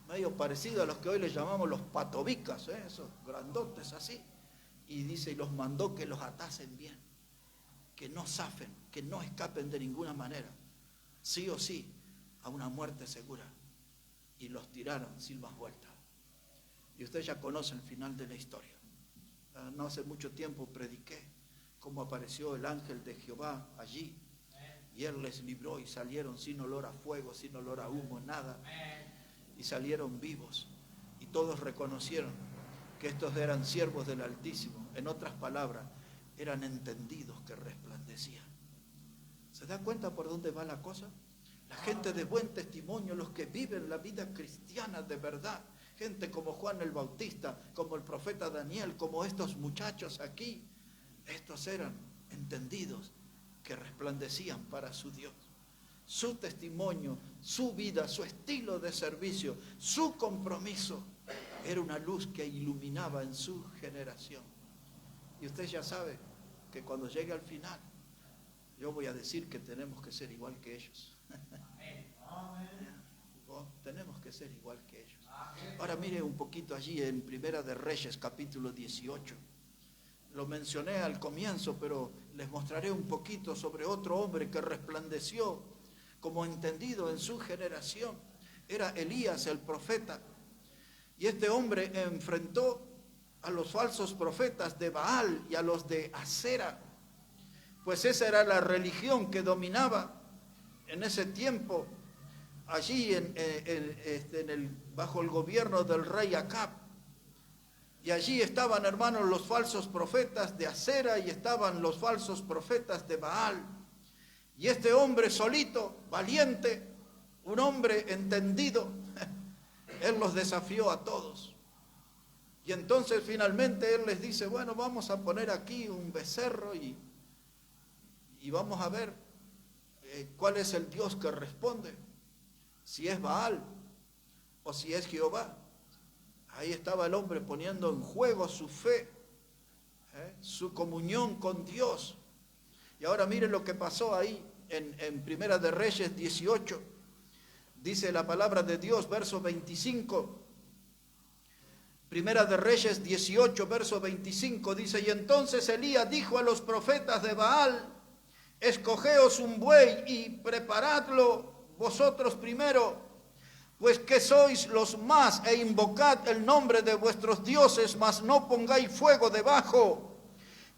medio parecido a los que hoy les llamamos los patobicas, esos grandotes así. Y dice, y los mandó que los atasen bien, que no zafen, que no escapen de ninguna manera, sí o sí, a una muerte segura. Y los tiraron sin más vuelta. Y usted ya conoce el final de la historia. No hace mucho tiempo prediqué cómo apareció el ángel de Jehová allí, y él les libró y salieron sin olor a fuego, sin olor a humo, nada. Y salieron vivos, y todos reconocieron que estos eran siervos del Altísimo. En otras palabras, eran entendidos que resplandecían. ¿Se da cuenta por dónde va la cosa? La gente de buen testimonio, los que viven la vida cristiana de verdad, gente como Juan el Bautista, como el profeta Daniel, como estos muchachos aquí, estos eran entendidos que resplandecían para su Dios. Su testimonio, su vida, su estilo de servicio, su compromiso, era una luz que iluminaba en su generación. Y usted ya sabe que cuando llegue al final, yo voy a decir que tenemos que ser igual que ellos. Tenemos que ser igual que ellos. Ahora mire un poquito allí en Primera de Reyes, capítulo 18. Lo mencioné al comienzo, pero les mostraré un poquito sobre otro hombre que resplandeció como entendido en su generación. Era Elías el profeta. Y este hombre enfrentó a los falsos profetas de Baal y a los de Acera, pues esa era la religión que dominaba en ese tiempo allí bajo el gobierno del rey Acab. Y allí estaban, hermanos, los falsos profetas de Acera y estaban los falsos profetas de Baal. Y este hombre solito, valiente, un hombre entendido, él los desafió a todos. Y entonces finalmente él les dice, bueno, vamos a poner aquí un becerro y vamos a ver cuál es el Dios que responde, si es Baal o si es Jehová. Ahí estaba el hombre poniendo en juego su fe, su comunión con Dios. Y ahora miren lo que pasó ahí en Primera de Reyes 18. Dice la palabra de Dios, verso 25. Primera de Reyes 18, verso 25, dice, y entonces Elías dijo a los profetas de Baal, escogeos un buey y preparadlo vosotros primero, pues que sois los más, e invocad el nombre de vuestros dioses, mas no pongáis fuego debajo.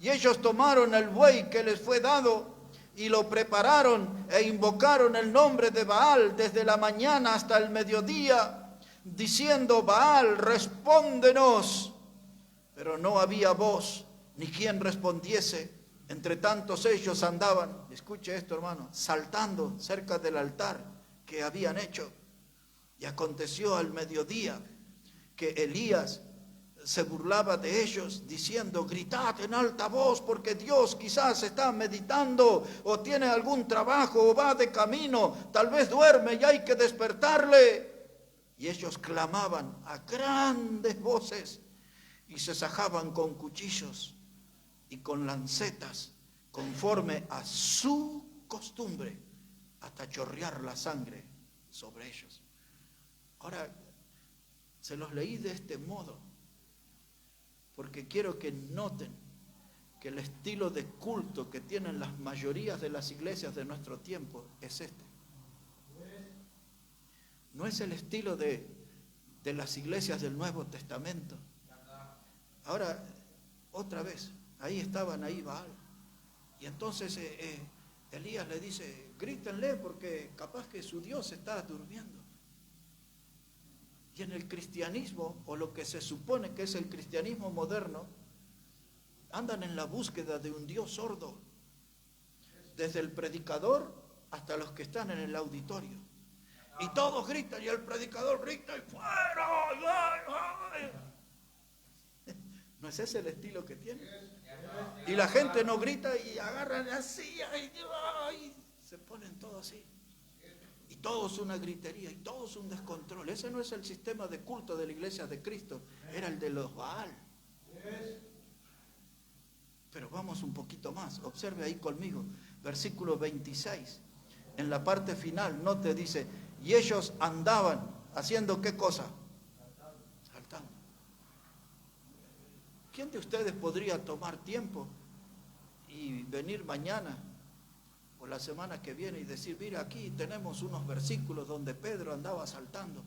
Y ellos tomaron el buey que les fue dado y lo prepararon e invocaron el nombre de Baal desde la mañana hasta el mediodía, diciendo, Baal, respóndenos. Pero no había voz ni quien respondiese. Entre tantos ellos andaban, escuche esto, hermano, saltando cerca del altar que habían hecho. Y aconteció al mediodía que Elías se burlaba de ellos, diciendo, gritad en alta voz, porque Dios quizás está meditando, o tiene algún trabajo, o va de camino, tal vez duerme y hay que despertarle. Y ellos clamaban a grandes voces, y se sajaban con cuchillos y con lancetas, conforme a su costumbre, hasta chorrear la sangre sobre ellos. Ahora, se los leí de este modo, porque quiero que noten que el estilo de culto que tienen las mayorías de las iglesias de nuestro tiempo es este. No es el estilo de las iglesias del Nuevo Testamento. Ahora, otra vez, ahí estaban, ahí Baal. Y entonces Elías le dice, grítenle porque capaz que su Dios está durmiendo. Y en el cristianismo, o lo que se supone que es el cristianismo moderno, andan en la búsqueda de un Dios sordo, desde el predicador hasta los que están en el auditorio. Y todos gritan, y el predicador grita, y fuera, ¿no es ese el estilo que tiene? Y la gente no grita y agarran así, y se ponen todos así. Y todo es una gritería, y todo es un descontrol. Ese no es el sistema de culto de la iglesia de Cristo, era el de los Baal. Pero vamos un poquito más, observe ahí conmigo, versículo 26, en la parte final, no te dice, y ellos andaban, ¿haciendo qué cosa? Saltando. ¿Quién de ustedes podría tomar tiempo y venir mañana o la semana que viene y decir, mira, aquí tenemos unos versículos donde Pedro andaba saltando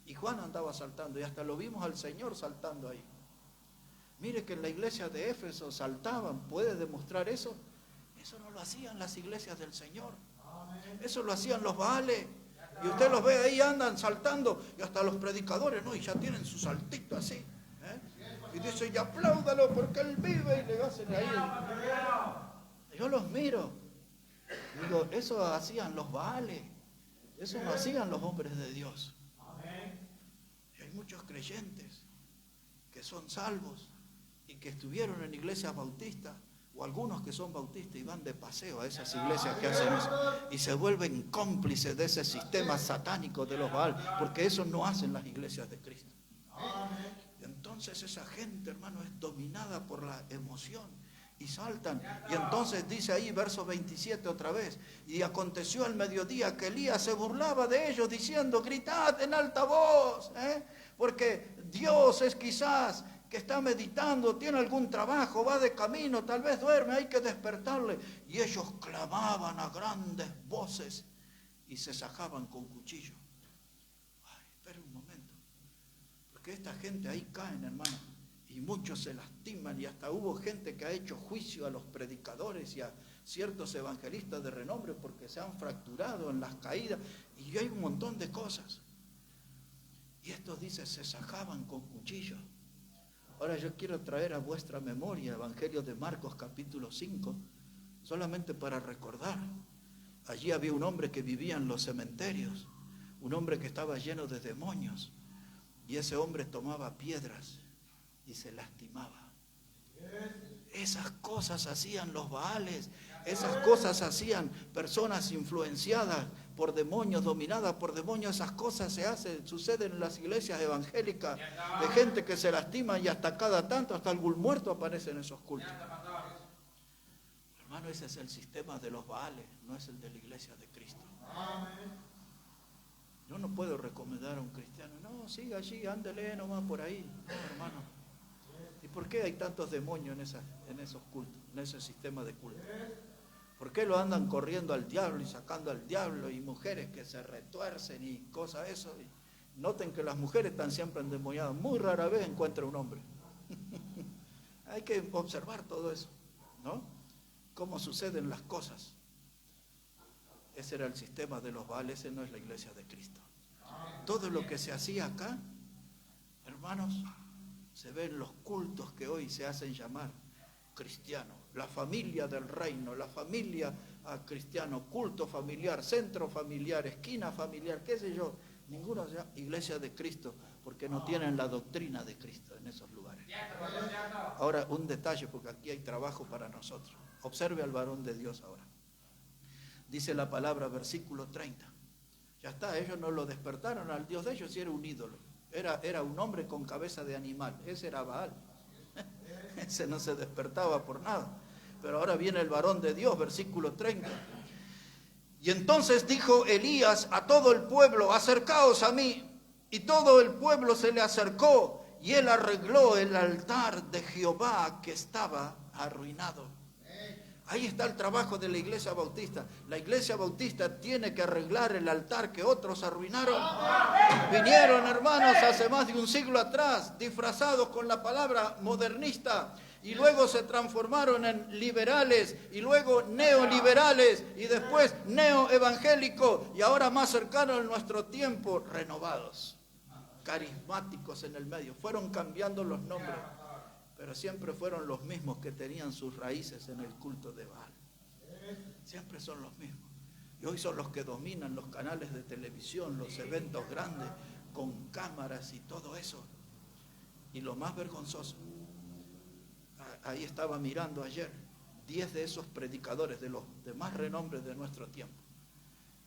y Juan andaba saltando y hasta lo vimos al Señor saltando ahí? Mire que en la iglesia de Éfeso saltaban, ¿puede demostrar eso? Eso no lo hacían las iglesias del Señor, eso lo hacían los Baales. Y usted los ve ahí, andan saltando, y hasta los predicadores, ¿no? Y ya tienen su saltito así, y dice, y apláudalo porque Él vive, y le hacen ahí. Yo los miro, digo, eso hacían los Baales, eso no hacían los hombres de Dios. Y hay muchos creyentes que son salvos y que estuvieron en iglesias bautistas, o algunos que son bautistas y van de paseo a esas iglesias que hacen eso, y se vuelven cómplices de ese sistema satánico de los Baal, porque eso no hacen las iglesias de Cristo. Entonces esa gente, hermano, es dominada por la emoción y saltan. Y entonces dice ahí, verso 27 otra vez, y aconteció al mediodía que Elías se burlaba de ellos diciendo, gritad en alta voz, porque Dios es quizás que está meditando, tiene algún trabajo, va de camino, tal vez duerme, hay que despertarle. Y ellos clamaban a grandes voces y se sajaban con cuchillo. Ay, espera un momento, porque esta gente ahí caen, hermano, y muchos se lastiman, y hasta hubo gente que ha hecho juicio a los predicadores y a ciertos evangelistas de renombre porque se han fracturado en las caídas, y hay un montón de cosas. Y estos, dice, se sajaban con cuchillos. Ahora yo quiero traer a vuestra memoria Evangelio de Marcos capítulo 5, solamente para recordar. Allí había un hombre que vivía en los cementerios, un hombre que estaba lleno de demonios, y ese hombre tomaba piedras y se lastimaba. Esas cosas hacían los Baales, esas cosas hacían personas influenciadas por demonios, dominadas por demonios. Esas cosas suceden en las iglesias evangélicas, de gente que se lastima, y hasta cada tanto, hasta algún muerto aparece en esos cultos. Hermano, ese es el sistema de los Baales, no es el de la iglesia de Cristo. Yo no puedo recomendar a un cristiano, no, siga allí, ándele nomás por ahí. No, hermano. ¿Y por qué hay tantos demonios en esos cultos, en ese sistema de culto? ¿Por qué lo andan corriendo al diablo y sacando al diablo, y mujeres que se retuercen y cosas de eso? Y noten que las mujeres están siempre endemoniadas, muy rara vez encuentra un hombre. Hay que observar todo eso, ¿no? Cómo suceden las cosas. Ese era el sistema de los Baales, ese no es la iglesia de Cristo. Todo lo que se hacía acá, hermanos, se ve en los cultos que hoy se hacen llamar cristianos. La familia del reino, la familia cristiano, culto familiar, centro familiar, esquina familiar, qué sé yo. Ninguno sea iglesia de Cristo, porque no tienen la doctrina de Cristo en esos lugares. Ahora, un detalle, porque aquí hay trabajo para nosotros. Observe al varón de Dios ahora. Dice la palabra, versículo 30. Ya está, ellos no lo despertaron al Dios de ellos, y era un ídolo. Era un hombre con cabeza de animal. Ese era Baal. Ese no se despertaba por nada. Pero ahora viene el varón de Dios, versículo 30. Y entonces dijo Elías a todo el pueblo, acercaos a mí. Y todo el pueblo se le acercó y él arregló el altar de Jehová que estaba arruinado. Ahí está el trabajo de la Iglesia Bautista. La Iglesia Bautista tiene que arreglar el altar que otros arruinaron. Vinieron, hermanos, hace más de un siglo atrás, disfrazados con la palabra modernista, y luego se transformaron en liberales, y luego neoliberales, y después neoevangélicos, y ahora más cercanos en nuestro tiempo, renovados, carismáticos en el medio. Fueron cambiando los nombres, pero siempre fueron los mismos que tenían sus raíces en el culto de Baal. Siempre son los mismos. Y hoy son los que dominan los canales de televisión, los eventos grandes, con cámaras y todo eso. Y lo más vergonzoso, ahí estaba mirando ayer, 10 de esos predicadores de los de más renombre de nuestro tiempo,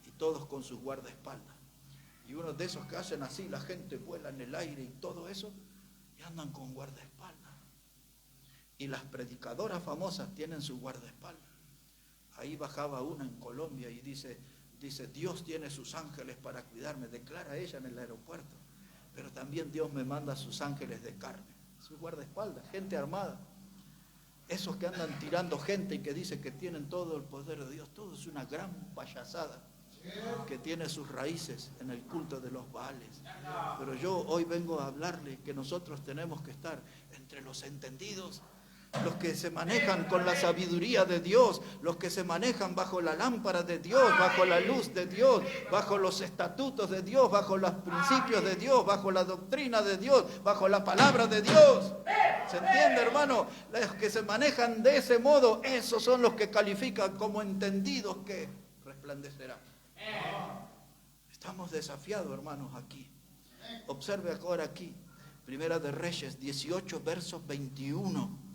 y todos con sus guardaespaldas. Y uno de esos que hacen así, la gente vuela en el aire y todo eso, y andan con guardaespaldas. Y las predicadoras famosas tienen su guardaespaldas. Ahí bajaba una en Colombia y dice, Dios tiene sus ángeles para cuidarme, declara ella en el aeropuerto. Pero también Dios me manda sus ángeles de carne, sus guardaespaldas, gente armada. Esos que andan tirando gente y que dicen que tienen todo el poder de Dios, todo es una gran payasada que tiene sus raíces en el culto de los Baales. Pero yo hoy vengo a hablarle que nosotros tenemos que estar entre los entendidos, los que se manejan con la sabiduría de Dios, los que se manejan bajo la lámpara de Dios, bajo la luz de Dios, bajo los estatutos de Dios, bajo los principios de Dios, bajo la doctrina de Dios, bajo la palabra de Dios. ¿Se entiende, hermano? Los que se manejan de ese modo, esos son los que califican como entendidos que resplandecerán. Estamos desafiados, hermanos, aquí. Observe ahora aquí, Primera de Reyes 18, versos 21.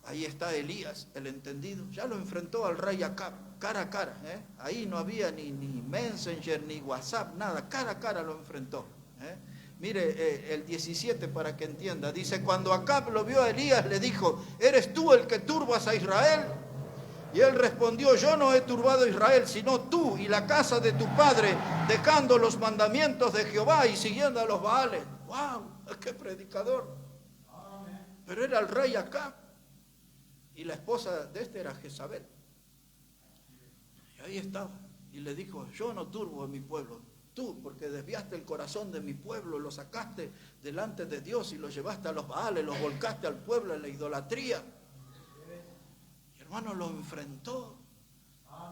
Ahí está Elías, el entendido. Ya lo enfrentó al rey Acab, cara a cara. Ahí no había ni Messenger, ni WhatsApp, nada. Cara a cara lo enfrentó. Mire el 17 para que entienda. Dice, cuando Acab lo vio a Elías, le dijo, ¿eres tú el que turbas a Israel? Y él respondió, yo no he turbado a Israel, sino tú y la casa de tu padre, dejando los mandamientos de Jehová y siguiendo a los Baales. ¡Wow! ¡Qué predicador! Pero era el rey Acab. Y la esposa de este era Jezabel. Y ahí estaba. Y le dijo, yo no turbo a mi pueblo. Tú, porque desviaste el corazón de mi pueblo, lo sacaste delante de Dios y lo llevaste a los Baales, los volcaste al pueblo en la idolatría. Y hermano, lo enfrentó.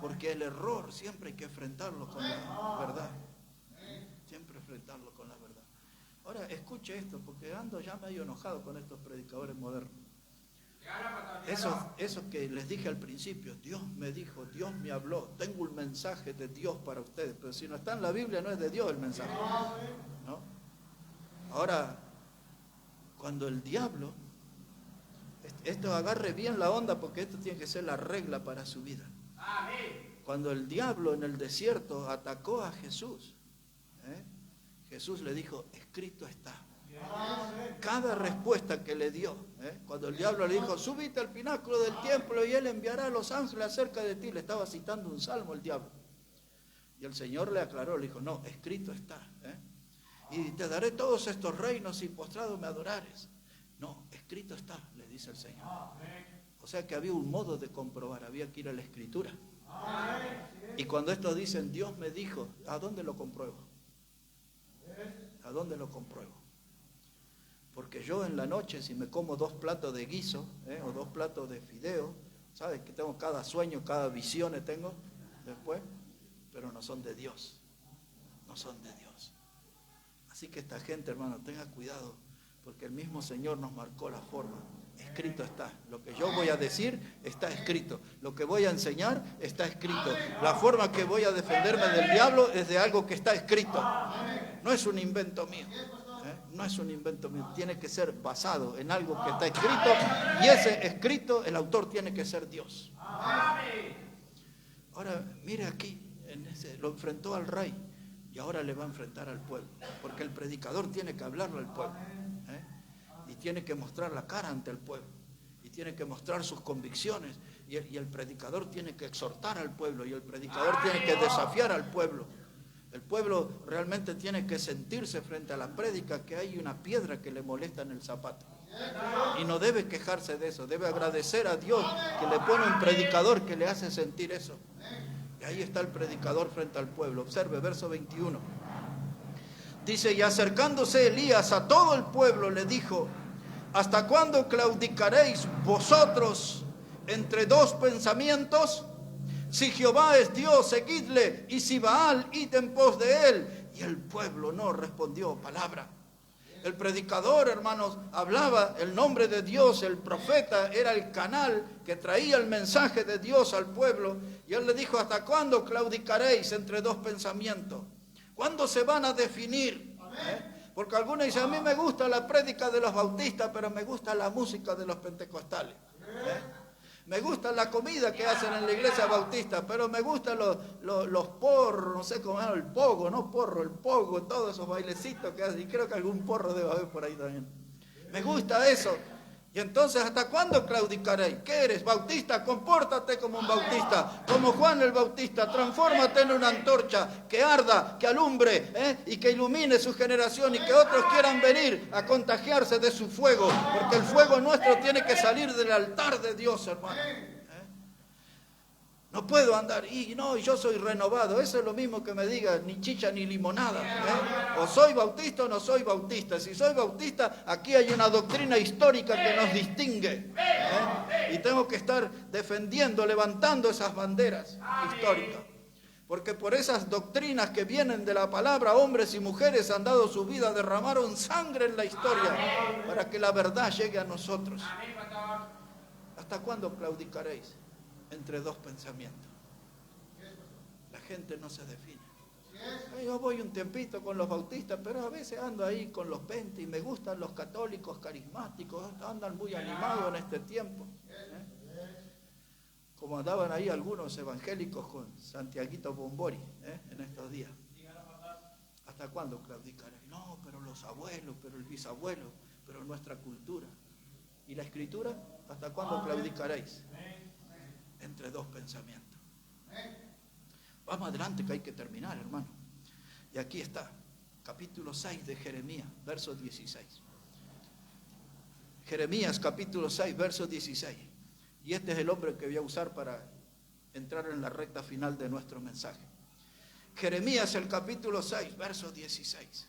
Porque el error siempre hay que enfrentarlo con la verdad. Siempre enfrentarlo con la verdad. Ahora, escuche esto, porque ando ya medio enojado con estos predicadores modernos. Eso que les dije al principio, Dios me dijo, Dios me habló, tengo un mensaje de Dios para ustedes, pero si no está en la Biblia no es de Dios el mensaje, ¿no? Ahora, cuando el diablo, esto agarre bien la onda porque esto tiene que ser la regla para su vida. Cuando el diablo en el desierto atacó a Jesús, Jesús le dijo, escrito está. Cada respuesta que le dio, cuando el diablo le dijo, subite al pináculo del templo y él enviará a los ángeles acerca de ti, le estaba citando un salmo el diablo. Y el Señor le aclaró, le dijo, no, escrito está. Y te daré todos estos reinos y postrado me adorares. No, escrito está, le dice el Señor. O sea que había un modo de comprobar, había que ir a la Escritura. Y cuando estos dicen, Dios me dijo, ¿a dónde lo compruebo? ¿A dónde lo compruebo? Porque yo en la noche, si me como 2 platos de guiso, o 2 platos de fideo, ¿sabes? Que tengo cada sueño, cada visión tengo después, pero no son de Dios, no son de Dios. Así que esta gente, hermano, tenga cuidado, porque el mismo Señor nos marcó la forma. Escrito está. Lo que yo voy a decir está escrito. Lo que voy a enseñar está escrito. La forma que voy a defenderme del diablo es de algo que está escrito. No es un invento mío. No es un invento mío. Tiene que ser basado en algo que está escrito. Y ese escrito, el autor tiene que ser Dios. Ahora, mire aquí. Lo enfrentó al rey. Y ahora le va a enfrentar al pueblo. Porque el predicador tiene que hablarle al pueblo. Y tiene que mostrar la cara ante el pueblo, y tiene que mostrar sus convicciones, y el predicador tiene que exhortar al pueblo, y el predicador tiene que desafiar al pueblo. El pueblo realmente tiene que sentirse frente a la prédica que hay una piedra que le molesta en el zapato. Y no debe quejarse de eso, debe agradecer a Dios que le pone un predicador que le hace sentir eso. Y ahí está el predicador frente al pueblo. Observe, verso 21. Dice, y acercándose Elías a todo el pueblo le dijo, ¿hasta cuándo claudicaréis vosotros entre dos pensamientos? Si Jehová es Dios, seguidle, y si Baal, id en pos de él. Y el pueblo no respondió palabra. El predicador, hermanos, hablaba el nombre de Dios, el profeta era el canal que traía el mensaje de Dios al pueblo. Y él le dijo, ¿hasta cuándo claudicaréis entre dos pensamientos? ¿Cuándo se van a definir? Porque algunos dicen, a mí me gusta la prédica de los bautistas, pero me gusta la música de los pentecostales. Me gusta la comida que hacen en la iglesia bautista, pero me gustan los porros, no sé cómo es, el pogo, no porro, el pogo, todos esos bailecitos que hacen, y creo que algún porro debe haber por ahí también. Me gusta eso. Y entonces, ¿hasta cuándo claudicaréis? ¿Qué eres? ¿Bautista? Compórtate como un bautista, como Juan el Bautista, transfórmate en una antorcha que arda, que alumbre, y que ilumine su generación y que otros quieran venir a contagiarse de su fuego, porque el fuego nuestro tiene que salir del altar de Dios, hermano. No puedo andar, y no, yo soy renovado. Eso es lo mismo que me diga ni chicha ni limonada. O soy bautista o no soy bautista. Si soy bautista, aquí hay una doctrina histórica que nos distingue. Y tengo que estar defendiendo, levantando esas banderas históricas. Porque por esas doctrinas que vienen de la palabra, hombres y mujeres han dado su vida, derramaron sangre en la historia para que la verdad llegue a nosotros. ¿Hasta cuándo claudicaréis entre dos pensamientos? La gente no se define. Yo voy un tiempito con los bautistas, pero a veces ando ahí con los pentes y me gustan los católicos carismáticos, andan muy animados en este tiempo. Como andaban ahí algunos evangélicos con Santiaguito Bombori en estos días. ¿Hasta cuándo claudicaréis? No, pero los abuelos, pero el bisabuelo, pero nuestra cultura. ¿Y la escritura? ¿Hasta cuándo claudicaréis? Entre dos pensamientos. Vamos adelante que hay que terminar, hermano. Y aquí está, capítulo 6 de Jeremías, verso 16. Jeremías, capítulo 6, verso 16. Y este es el hombre que voy a usar para entrar en la recta final de nuestro mensaje. Jeremías, el capítulo 6, verso 16.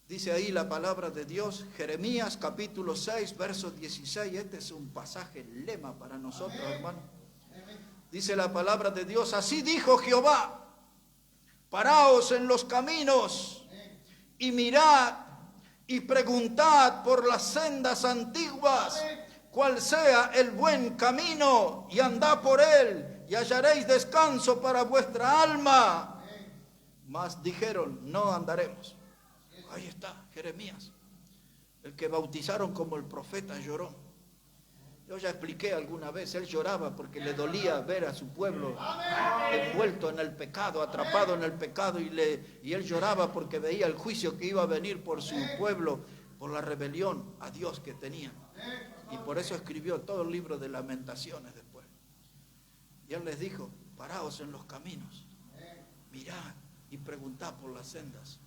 Dice ahí la palabra de Dios, Jeremías capítulo 6, verso 16. Este es un pasaje lema para nosotros, hermano. Dice la palabra de Dios, así dijo Jehová, paraos en los caminos y mirad y preguntad por las sendas antiguas, cuál sea el buen camino, y andad por él, y hallaréis descanso para vuestra alma. Mas dijeron, no andaremos. Ahí está, Jeremías, el que bautizaron como el profeta lloró. Yo ya expliqué alguna vez, él lloraba porque le dolía ver a su pueblo envuelto en el pecado, atrapado en el pecado, y él lloraba porque veía el juicio que iba a venir por su pueblo, por la rebelión a Dios que tenían. Y por eso escribió todo el libro de Lamentaciones después. Y él les dijo, paraos en los caminos, mirad y preguntad por las sendas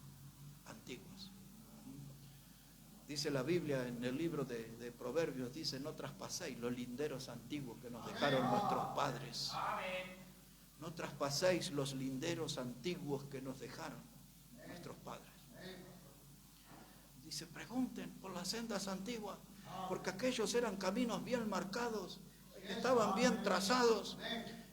antiguas. Dice la Biblia en el libro de Proverbios, dice, no traspaséis los linderos antiguos que nos dejaron nuestros padres. No traspaséis los linderos antiguos que nos dejaron nuestros padres. Dice, pregunten por las sendas antiguas, porque aquellos eran caminos bien marcados, estaban bien trazados.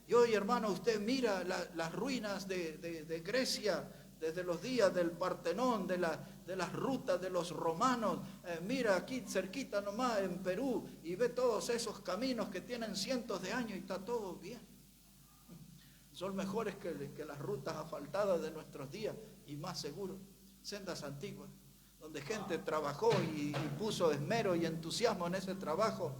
Y hoy, hermano, usted mira las ruinas de Grecia, desde los días del Partenón, de las rutas de los romanos. Mira aquí cerquita nomás en Perú y ve todos esos caminos que tienen cientos de años y está todo bien. Son mejores que las rutas asfaltadas de nuestros días y más seguros. Sendas antiguas, donde gente trabajó y puso esmero y entusiasmo en ese trabajo.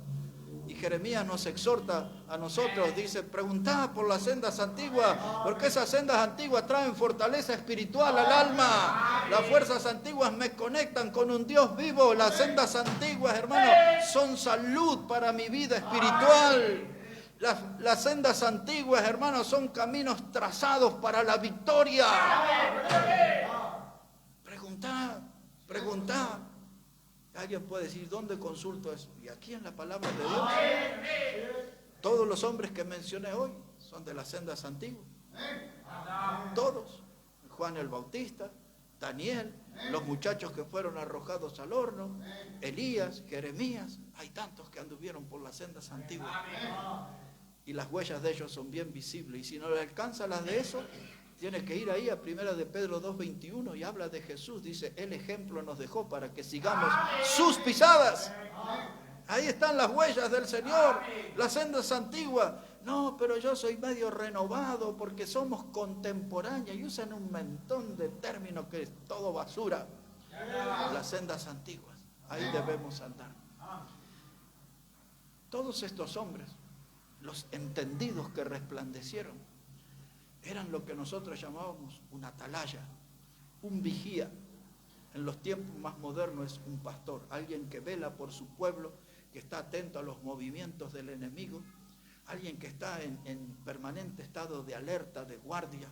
Y Jeremías nos exhorta a nosotros, dice, preguntad por las sendas antiguas, porque esas sendas antiguas traen fortaleza espiritual al alma. Las fuerzas antiguas me conectan con un Dios vivo. Las sendas antiguas, hermano, son salud para mi vida espiritual. Las sendas antiguas, hermanos, son caminos trazados para la victoria. Preguntá. Alguien puede decir, ¿dónde consulto eso? Y aquí en la palabra de Dios. Todos los hombres que mencioné hoy son de las sendas antiguas. Todos. Juan el Bautista, Daniel, los muchachos que fueron arrojados al horno, Elías, Jeremías. Hay tantos que anduvieron por las sendas antiguas. Y las huellas de ellos son bien visibles. Y si no le alcanza las de eso, tiene que ir ahí a 1 de Pedro 2:21 y habla de Jesús. Dice, el ejemplo nos dejó para que sigamos sus pisadas. Ahí están las huellas del Señor, las sendas antiguas. No, pero yo soy medio renovado porque somos contemporáneos y usan un montón de términos que es todo basura. Las sendas antiguas, ahí debemos andar. Todos estos hombres, los entendidos que resplandecieron, eran lo que nosotros llamábamos un atalaya, un vigía. En los tiempos más modernos es un pastor, alguien que vela por su pueblo, que está atento a los movimientos del enemigo, alguien que está en permanente estado de alerta, de guardia.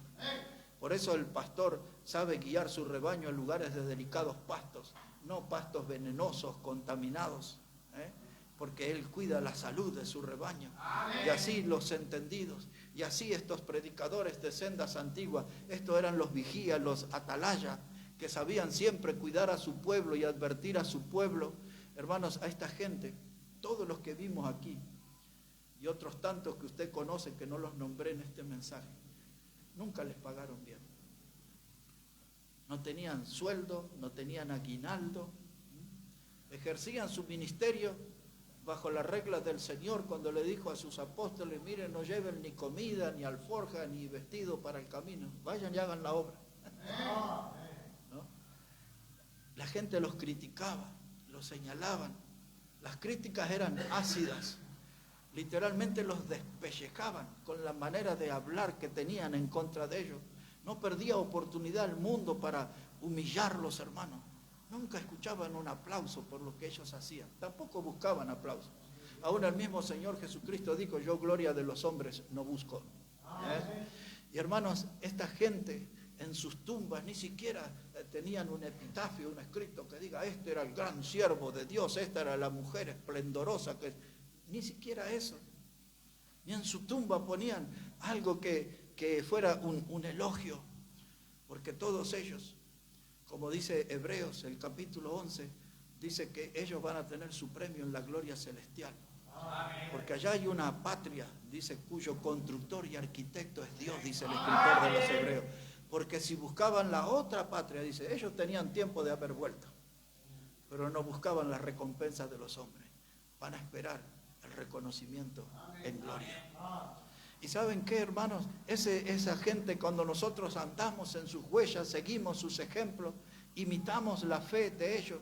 Por eso el pastor sabe guiar su rebaño a lugares de delicados pastos, no pastos venenosos, contaminados, porque él cuida la salud de su rebaño. Y así los entendidos, y así estos predicadores de sendas antiguas, estos eran los vigías, los atalayas, que sabían siempre cuidar a su pueblo y advertir a su pueblo. Hermanos, a esta gente, todos los que vimos aquí, y otros tantos que usted conoce que no los nombré en este mensaje, nunca les pagaron bien. No tenían sueldo, no tenían aguinaldo, ejercían su ministerio bajo las reglas del Señor cuando le dijo a sus apóstoles, miren, no lleven ni comida, ni alforja, ni vestido para el camino, vayan y hagan la obra. ¿No? La gente los criticaba, los señalaban, las críticas eran ácidas, literalmente los despellejaban con la manera de hablar que tenían en contra de ellos. No perdía oportunidad el mundo para humillarlos, hermanos. Nunca escuchaban un aplauso por lo que ellos hacían. Tampoco buscaban aplausos. Aún el mismo Señor Jesucristo dijo, yo gloria de los hombres no busco. Y hermanos, esta gente en sus tumbas ni siquiera tenían un epitafio, un escrito que diga, este era el gran siervo de Dios, esta era la mujer esplendorosa. Ni siquiera eso. Ni en su tumba ponían algo que fuera un elogio. Porque todos ellos, como dice Hebreos, el capítulo 11, dice que ellos van a tener su premio en la gloria celestial. Porque allá hay una patria, dice, cuyo constructor y arquitecto es Dios, dice el escritor de los Hebreos. Porque si buscaban la otra patria, dice, ellos tenían tiempo de haber vuelto, pero no buscaban las recompensas de los hombres. Van a esperar el reconocimiento en gloria. ¿Y saben qué, hermanos? Esa gente, cuando nosotros andamos en sus huellas, seguimos sus ejemplos, imitamos la fe de ellos,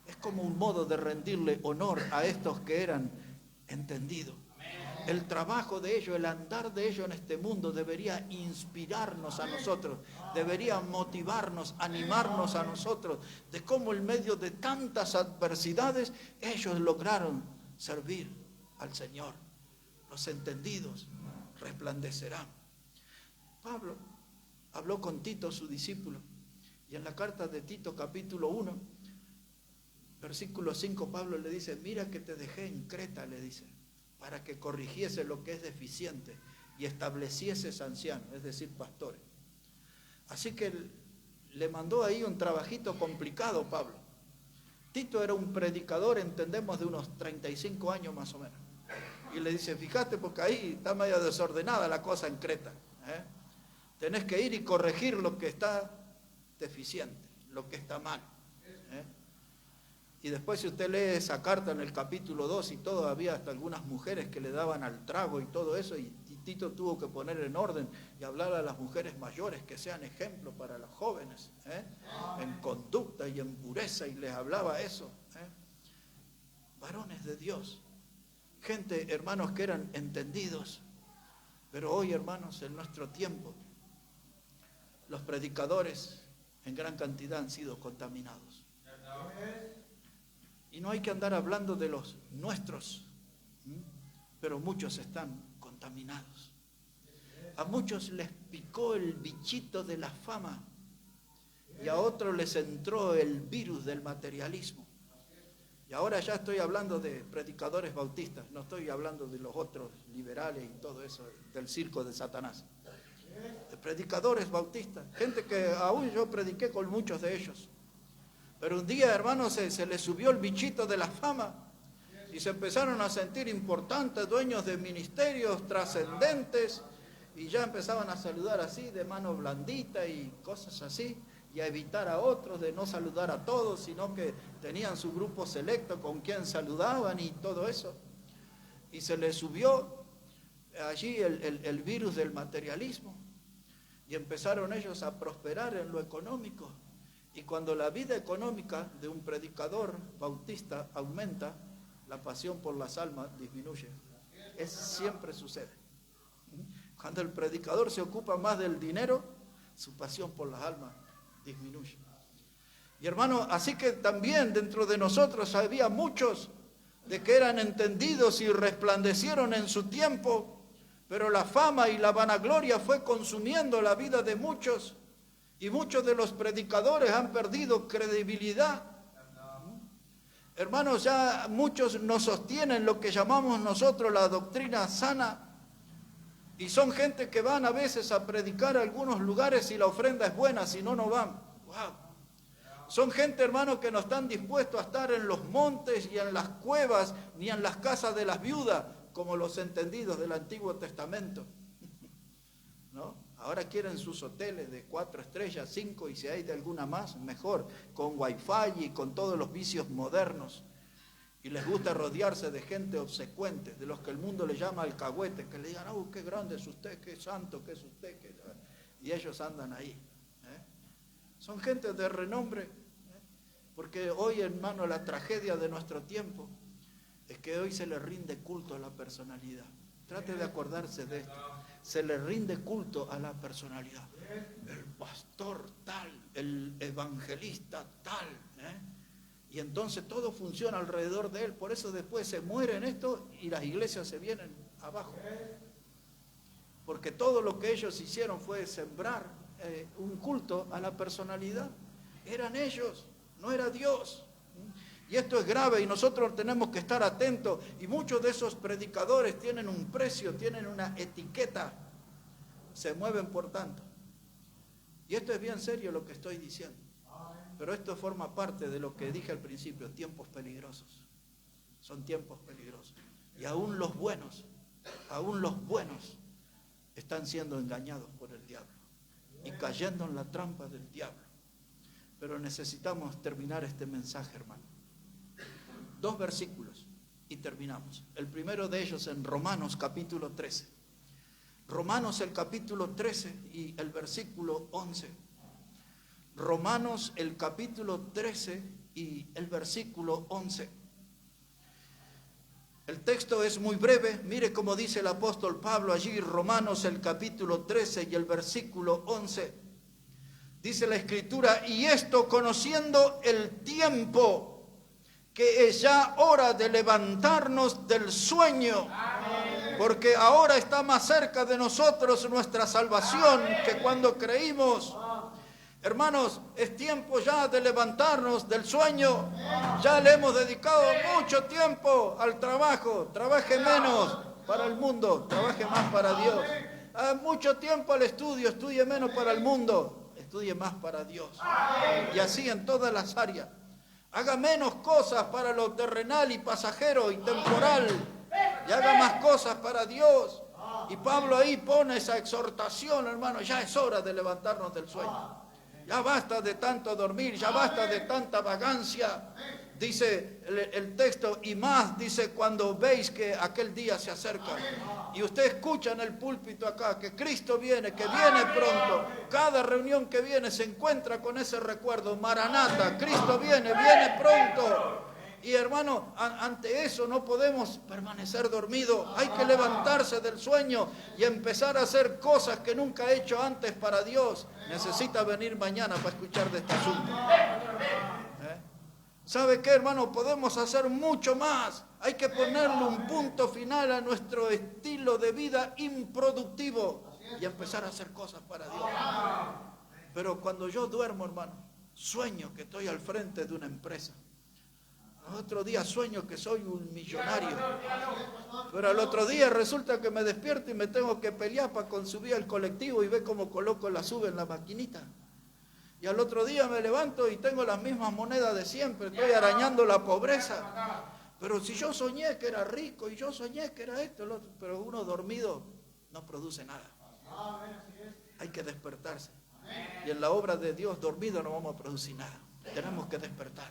es como un modo de rendirle honor a estos que eran entendidos. El trabajo de ellos, el andar de ellos en este mundo debería inspirarnos a nosotros, debería motivarnos, animarnos a nosotros, de cómo en medio de tantas adversidades ellos lograron servir al Señor. Los entendidos resplandecerán. Pablo habló con Tito, su discípulo, y en la carta de Tito, capítulo 1, versículo 5, Pablo le dice, mira que te dejé en Creta, le dice, para que corrigiese lo que es deficiente y establecieses ancianos, es decir, pastores. Así que le mandó ahí un trabajito complicado, Pablo. Tito era un predicador, entendemos, de unos 35 años más o menos. Y le dice, fíjate, porque ahí está medio desordenada la cosa en Creta. Tenés que ir y corregir lo que está deficiente, lo que está mal. Y después, si usted lee esa carta en el capítulo 2 y todo, había hasta algunas mujeres que le daban al trago y todo eso, y Tito tuvo que poner en orden y hablar a las mujeres mayores que sean ejemplo para los jóvenes, en conducta y en pureza, y les hablaba eso. Varones de Dios, gente, hermanos, que eran entendidos. Pero hoy, hermanos, en nuestro tiempo, los predicadores en gran cantidad han sido contaminados. Y no hay que andar hablando de los nuestros, pero muchos están contaminados. contaminados. A muchos les picó el bichito de la fama y a otros les entró el virus del materialismo. Y ahora ya estoy hablando de predicadores bautistas, no estoy hablando de los otros liberales y todo eso, del circo de Satanás. De predicadores bautistas, gente que aún yo prediqué con muchos de ellos. Pero un día, hermanos, se les subió el bichito de la fama y se empezaron a sentir importantes, dueños de ministerios trascendentes, y ya empezaban a saludar así, de mano blandita y cosas así, y a evitar a otros, de no saludar a todos, sino que tenían su grupo selecto con quien saludaban y todo eso. Y se les subió allí el virus del materialismo, y empezaron ellos a prosperar en lo económico. Y cuando la vida económica de un predicador bautista aumenta, la pasión por las almas disminuye. Siempre sucede. Cuando el predicador se ocupa más del dinero, su pasión por las almas disminuye. Y hermano, así que también dentro de nosotros había muchos de que eran entendidos y resplandecieron en su tiempo, pero la fama y la vanagloria fue consumiendo la vida de muchos, y muchos de los predicadores han perdido credibilidad. Hermanos, ya muchos no sostienen lo que llamamos nosotros la doctrina sana, y son gente que van a veces a predicar a algunos lugares si la ofrenda es buena, si no, no van. ¡Wow! Son gente, hermanos, que no están dispuestos a estar en los montes y en las cuevas, ni en las casas de las viudas, como los entendidos del Antiguo Testamento. ¿No? Ahora quieren sus hoteles de 4 estrellas, 5, y si hay de alguna más, mejor, con wifi y con todos los vicios modernos. Y les gusta rodearse de gente obsecuente, de los que el mundo le llama alcahuete, que le digan, oh, qué grande es usted, qué santo que es usted, y ellos andan ahí. Son gente de renombre, porque hoy, hermano, la tragedia de nuestro tiempo es que hoy se le rinde culto a la personalidad. Trate de acordarse de esto. Se le rinde culto a la personalidad. El pastor tal, el evangelista tal, y entonces todo funciona alrededor de él. Por eso después se mueren esto y las iglesias se vienen abajo. Porque todo lo que ellos hicieron fue sembrar un culto a la personalidad. Eran ellos, no era Dios. Y esto es grave y nosotros tenemos que estar atentos. Y muchos de esos predicadores tienen un precio, tienen una etiqueta. Se mueven por tanto. Y esto es bien serio lo que estoy diciendo. Pero esto forma parte de lo que dije al principio, tiempos peligrosos. Son tiempos peligrosos. Y aún los buenos están siendo engañados por el diablo y cayendo en la trampa del diablo. Pero necesitamos terminar este mensaje, hermano. 2 versículos y terminamos. El primero de ellos en Romanos capítulo 13. Romanos el capítulo 13 y el versículo 11. Romanos el capítulo 13 y el versículo 11. El texto es muy breve, mire cómo dice el apóstol Pablo allí, Romanos el capítulo 13 y el versículo 11. Dice la Escritura, y esto conociendo el tiempo, que es ya hora de levantarnos del sueño, porque ahora está más cerca de nosotros nuestra salvación que cuando creímos. Hermanos, es tiempo ya de levantarnos del sueño. Ya le hemos dedicado mucho tiempo al trabajo. Trabaje menos para el mundo, trabaje más para Dios. Mucho tiempo al estudio, estudie menos para el mundo, estudie más para Dios. Y así en todas las áreas. Haga menos cosas para lo terrenal y pasajero y temporal, y haga más cosas para Dios. Y Pablo ahí pone esa exhortación, hermano, ya es hora de levantarnos del sueño. Ya basta de tanto dormir, ya basta de tanta vagancia. Dice el texto, y más, dice, cuando veis que aquel día se acerca. Y usted escucha en el púlpito acá que Cristo viene, que viene pronto. Cada reunión que viene se encuentra con ese recuerdo. Maranata, Cristo viene, viene pronto. Y hermano, ante eso no podemos permanecer dormidos. Hay que levantarse del sueño y empezar a hacer cosas que nunca ha hecho antes para Dios. Necesita venir mañana para escuchar de este asunto. ¿Sabe qué, hermano? Podemos hacer mucho más. Hay que ponerle un punto final a nuestro estilo de vida improductivo y empezar a hacer cosas para Dios. Pero cuando yo duermo, hermano, sueño que estoy al frente de una empresa. Otro día sueño que soy un millonario. Pero al otro día resulta que me despierto y me tengo que pelear para subir al colectivo y ver cómo coloco la sube en la maquinita. Y al otro día me levanto y tengo las mismas monedas de siempre. Estoy arañando la pobreza. Pero si yo soñé que era rico y yo soñé que era esto, el otro, pero uno dormido no produce nada. Hay que despertarse. Y en la obra de Dios, dormido no vamos a producir nada. Tenemos que despertar.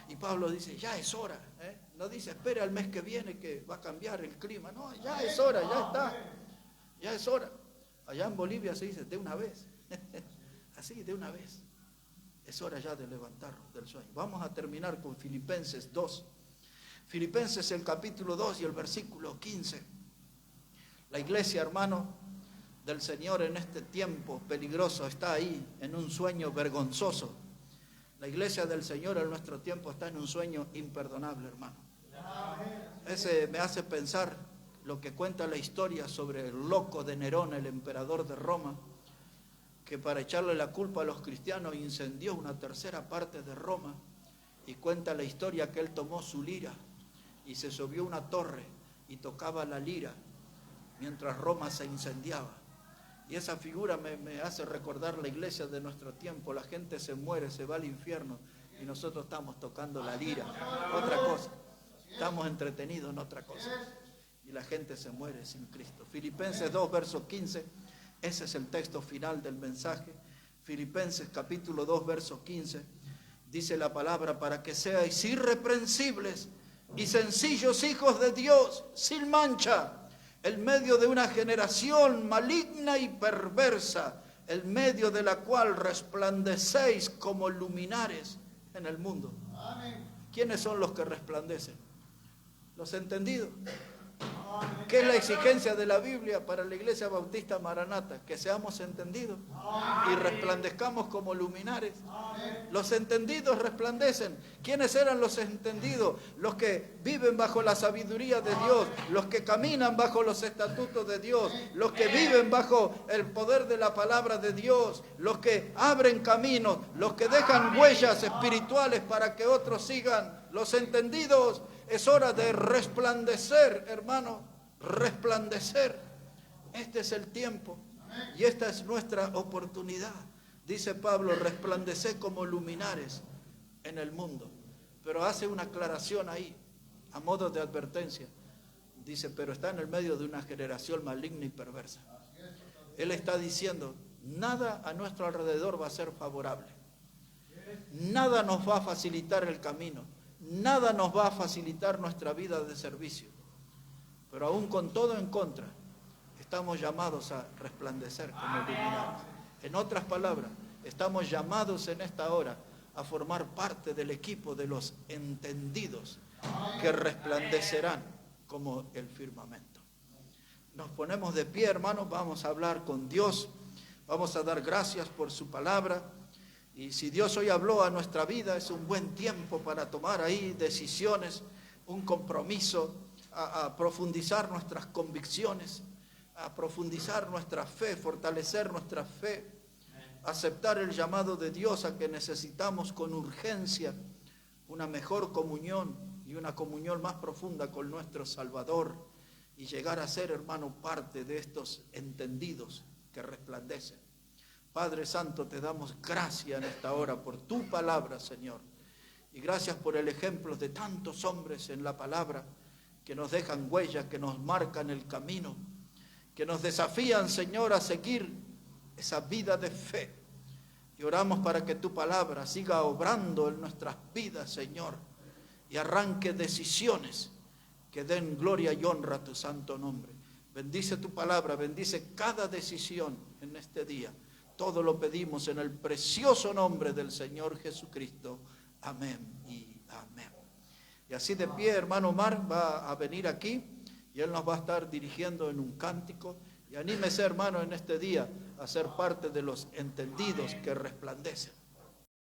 Y Pablo dice, ya es hora. No dice, espera el mes que viene que va a cambiar el clima. No, ya es hora, ya está. Ya es hora. Allá en Bolivia se dice, de una vez. Así, de una vez. Es hora ya de levantarnos del sueño. Vamos a terminar con Filipenses 2. Filipenses el capítulo 2 y el versículo 15. La iglesia, hermano, del Señor en este tiempo peligroso está ahí, en un sueño vergonzoso. La iglesia del Señor en nuestro tiempo está en un sueño imperdonable, hermano. Ese me hace pensar lo que cuenta la historia sobre el loco de Nerón, el emperador de Roma, que para echarle la culpa a los cristianos incendió una tercera parte de Roma, y cuenta la historia que él tomó su lira y se subió a una torre y tocaba la lira mientras Roma se incendiaba. Y esa figura me hace recordar la iglesia de nuestro tiempo. La gente se muere, se va al infierno y nosotros estamos tocando la lira, otra cosa. Estamos entretenidos en otra cosa. Y la gente se muere sin Cristo. Filipenses 2, verso 15. Ese es el texto final del mensaje. Filipenses capítulo 2, verso 15. Dice la palabra, para que seáis irreprensibles y sencillos hijos de Dios, sin mancha, en medio de una generación maligna y perversa, en medio de la cual resplandecéis como luminares en el mundo. ¿Quiénes son los que resplandecen? Los entendidos. ¿Qué es la exigencia de la Biblia para la Iglesia Bautista Maranata? Que seamos entendidos y resplandezcamos como luminares. Los entendidos resplandecen. ¿Quiénes eran los entendidos? Los que viven bajo la sabiduría de Dios, los que caminan bajo los estatutos de Dios, los que viven bajo el poder de la palabra de Dios, los que abren caminos, los que dejan huellas espirituales para que otros sigan. Los entendidos. Es hora de resplandecer, hermano, resplandecer. Este es el tiempo y esta es nuestra oportunidad. Dice Pablo, resplandeced como luminares en el mundo. Pero hace una aclaración ahí, a modo de advertencia. Dice, pero está en el medio de una generación maligna y perversa. Él está diciendo, nada a nuestro alrededor va a ser favorable. Nada nos va a facilitar el camino. Nada nos va a facilitar nuestra vida de servicio. Pero aún con todo en contra, estamos llamados a resplandecer como luminares. En otras palabras, estamos llamados en esta hora a formar parte del equipo de los entendidos que resplandecerán como el firmamento. Nos ponemos de pie, hermanos, vamos a hablar con Dios, vamos a dar gracias por su palabra. Y si Dios hoy habló a nuestra vida, es un buen tiempo para tomar ahí decisiones, un compromiso, a profundizar nuestras convicciones, a profundizar nuestra fe, fortalecer nuestra fe, aceptar el llamado de Dios a que necesitamos con urgencia una mejor comunión y una comunión más profunda con nuestro Salvador y llegar a ser, hermano, parte de estos entendidos que resplandecen. Padre Santo, te damos gracias en esta hora por tu palabra, Señor. Y gracias por el ejemplo de tantos hombres en la palabra que nos dejan huellas, que nos marcan el camino, que nos desafían, Señor, a seguir esa vida de fe. Y oramos para que tu palabra siga obrando en nuestras vidas, Señor, y arranque decisiones que den gloria y honra a tu santo nombre. Bendice tu palabra, bendice cada decisión en este día. Todo lo pedimos en el precioso nombre del Señor Jesucristo. Amén y amén. Y así de pie, hermano Omar va a venir aquí y él nos va a estar dirigiendo en un cántico. Y anímese, hermano, en este día a ser parte de los entendidos que resplandecen.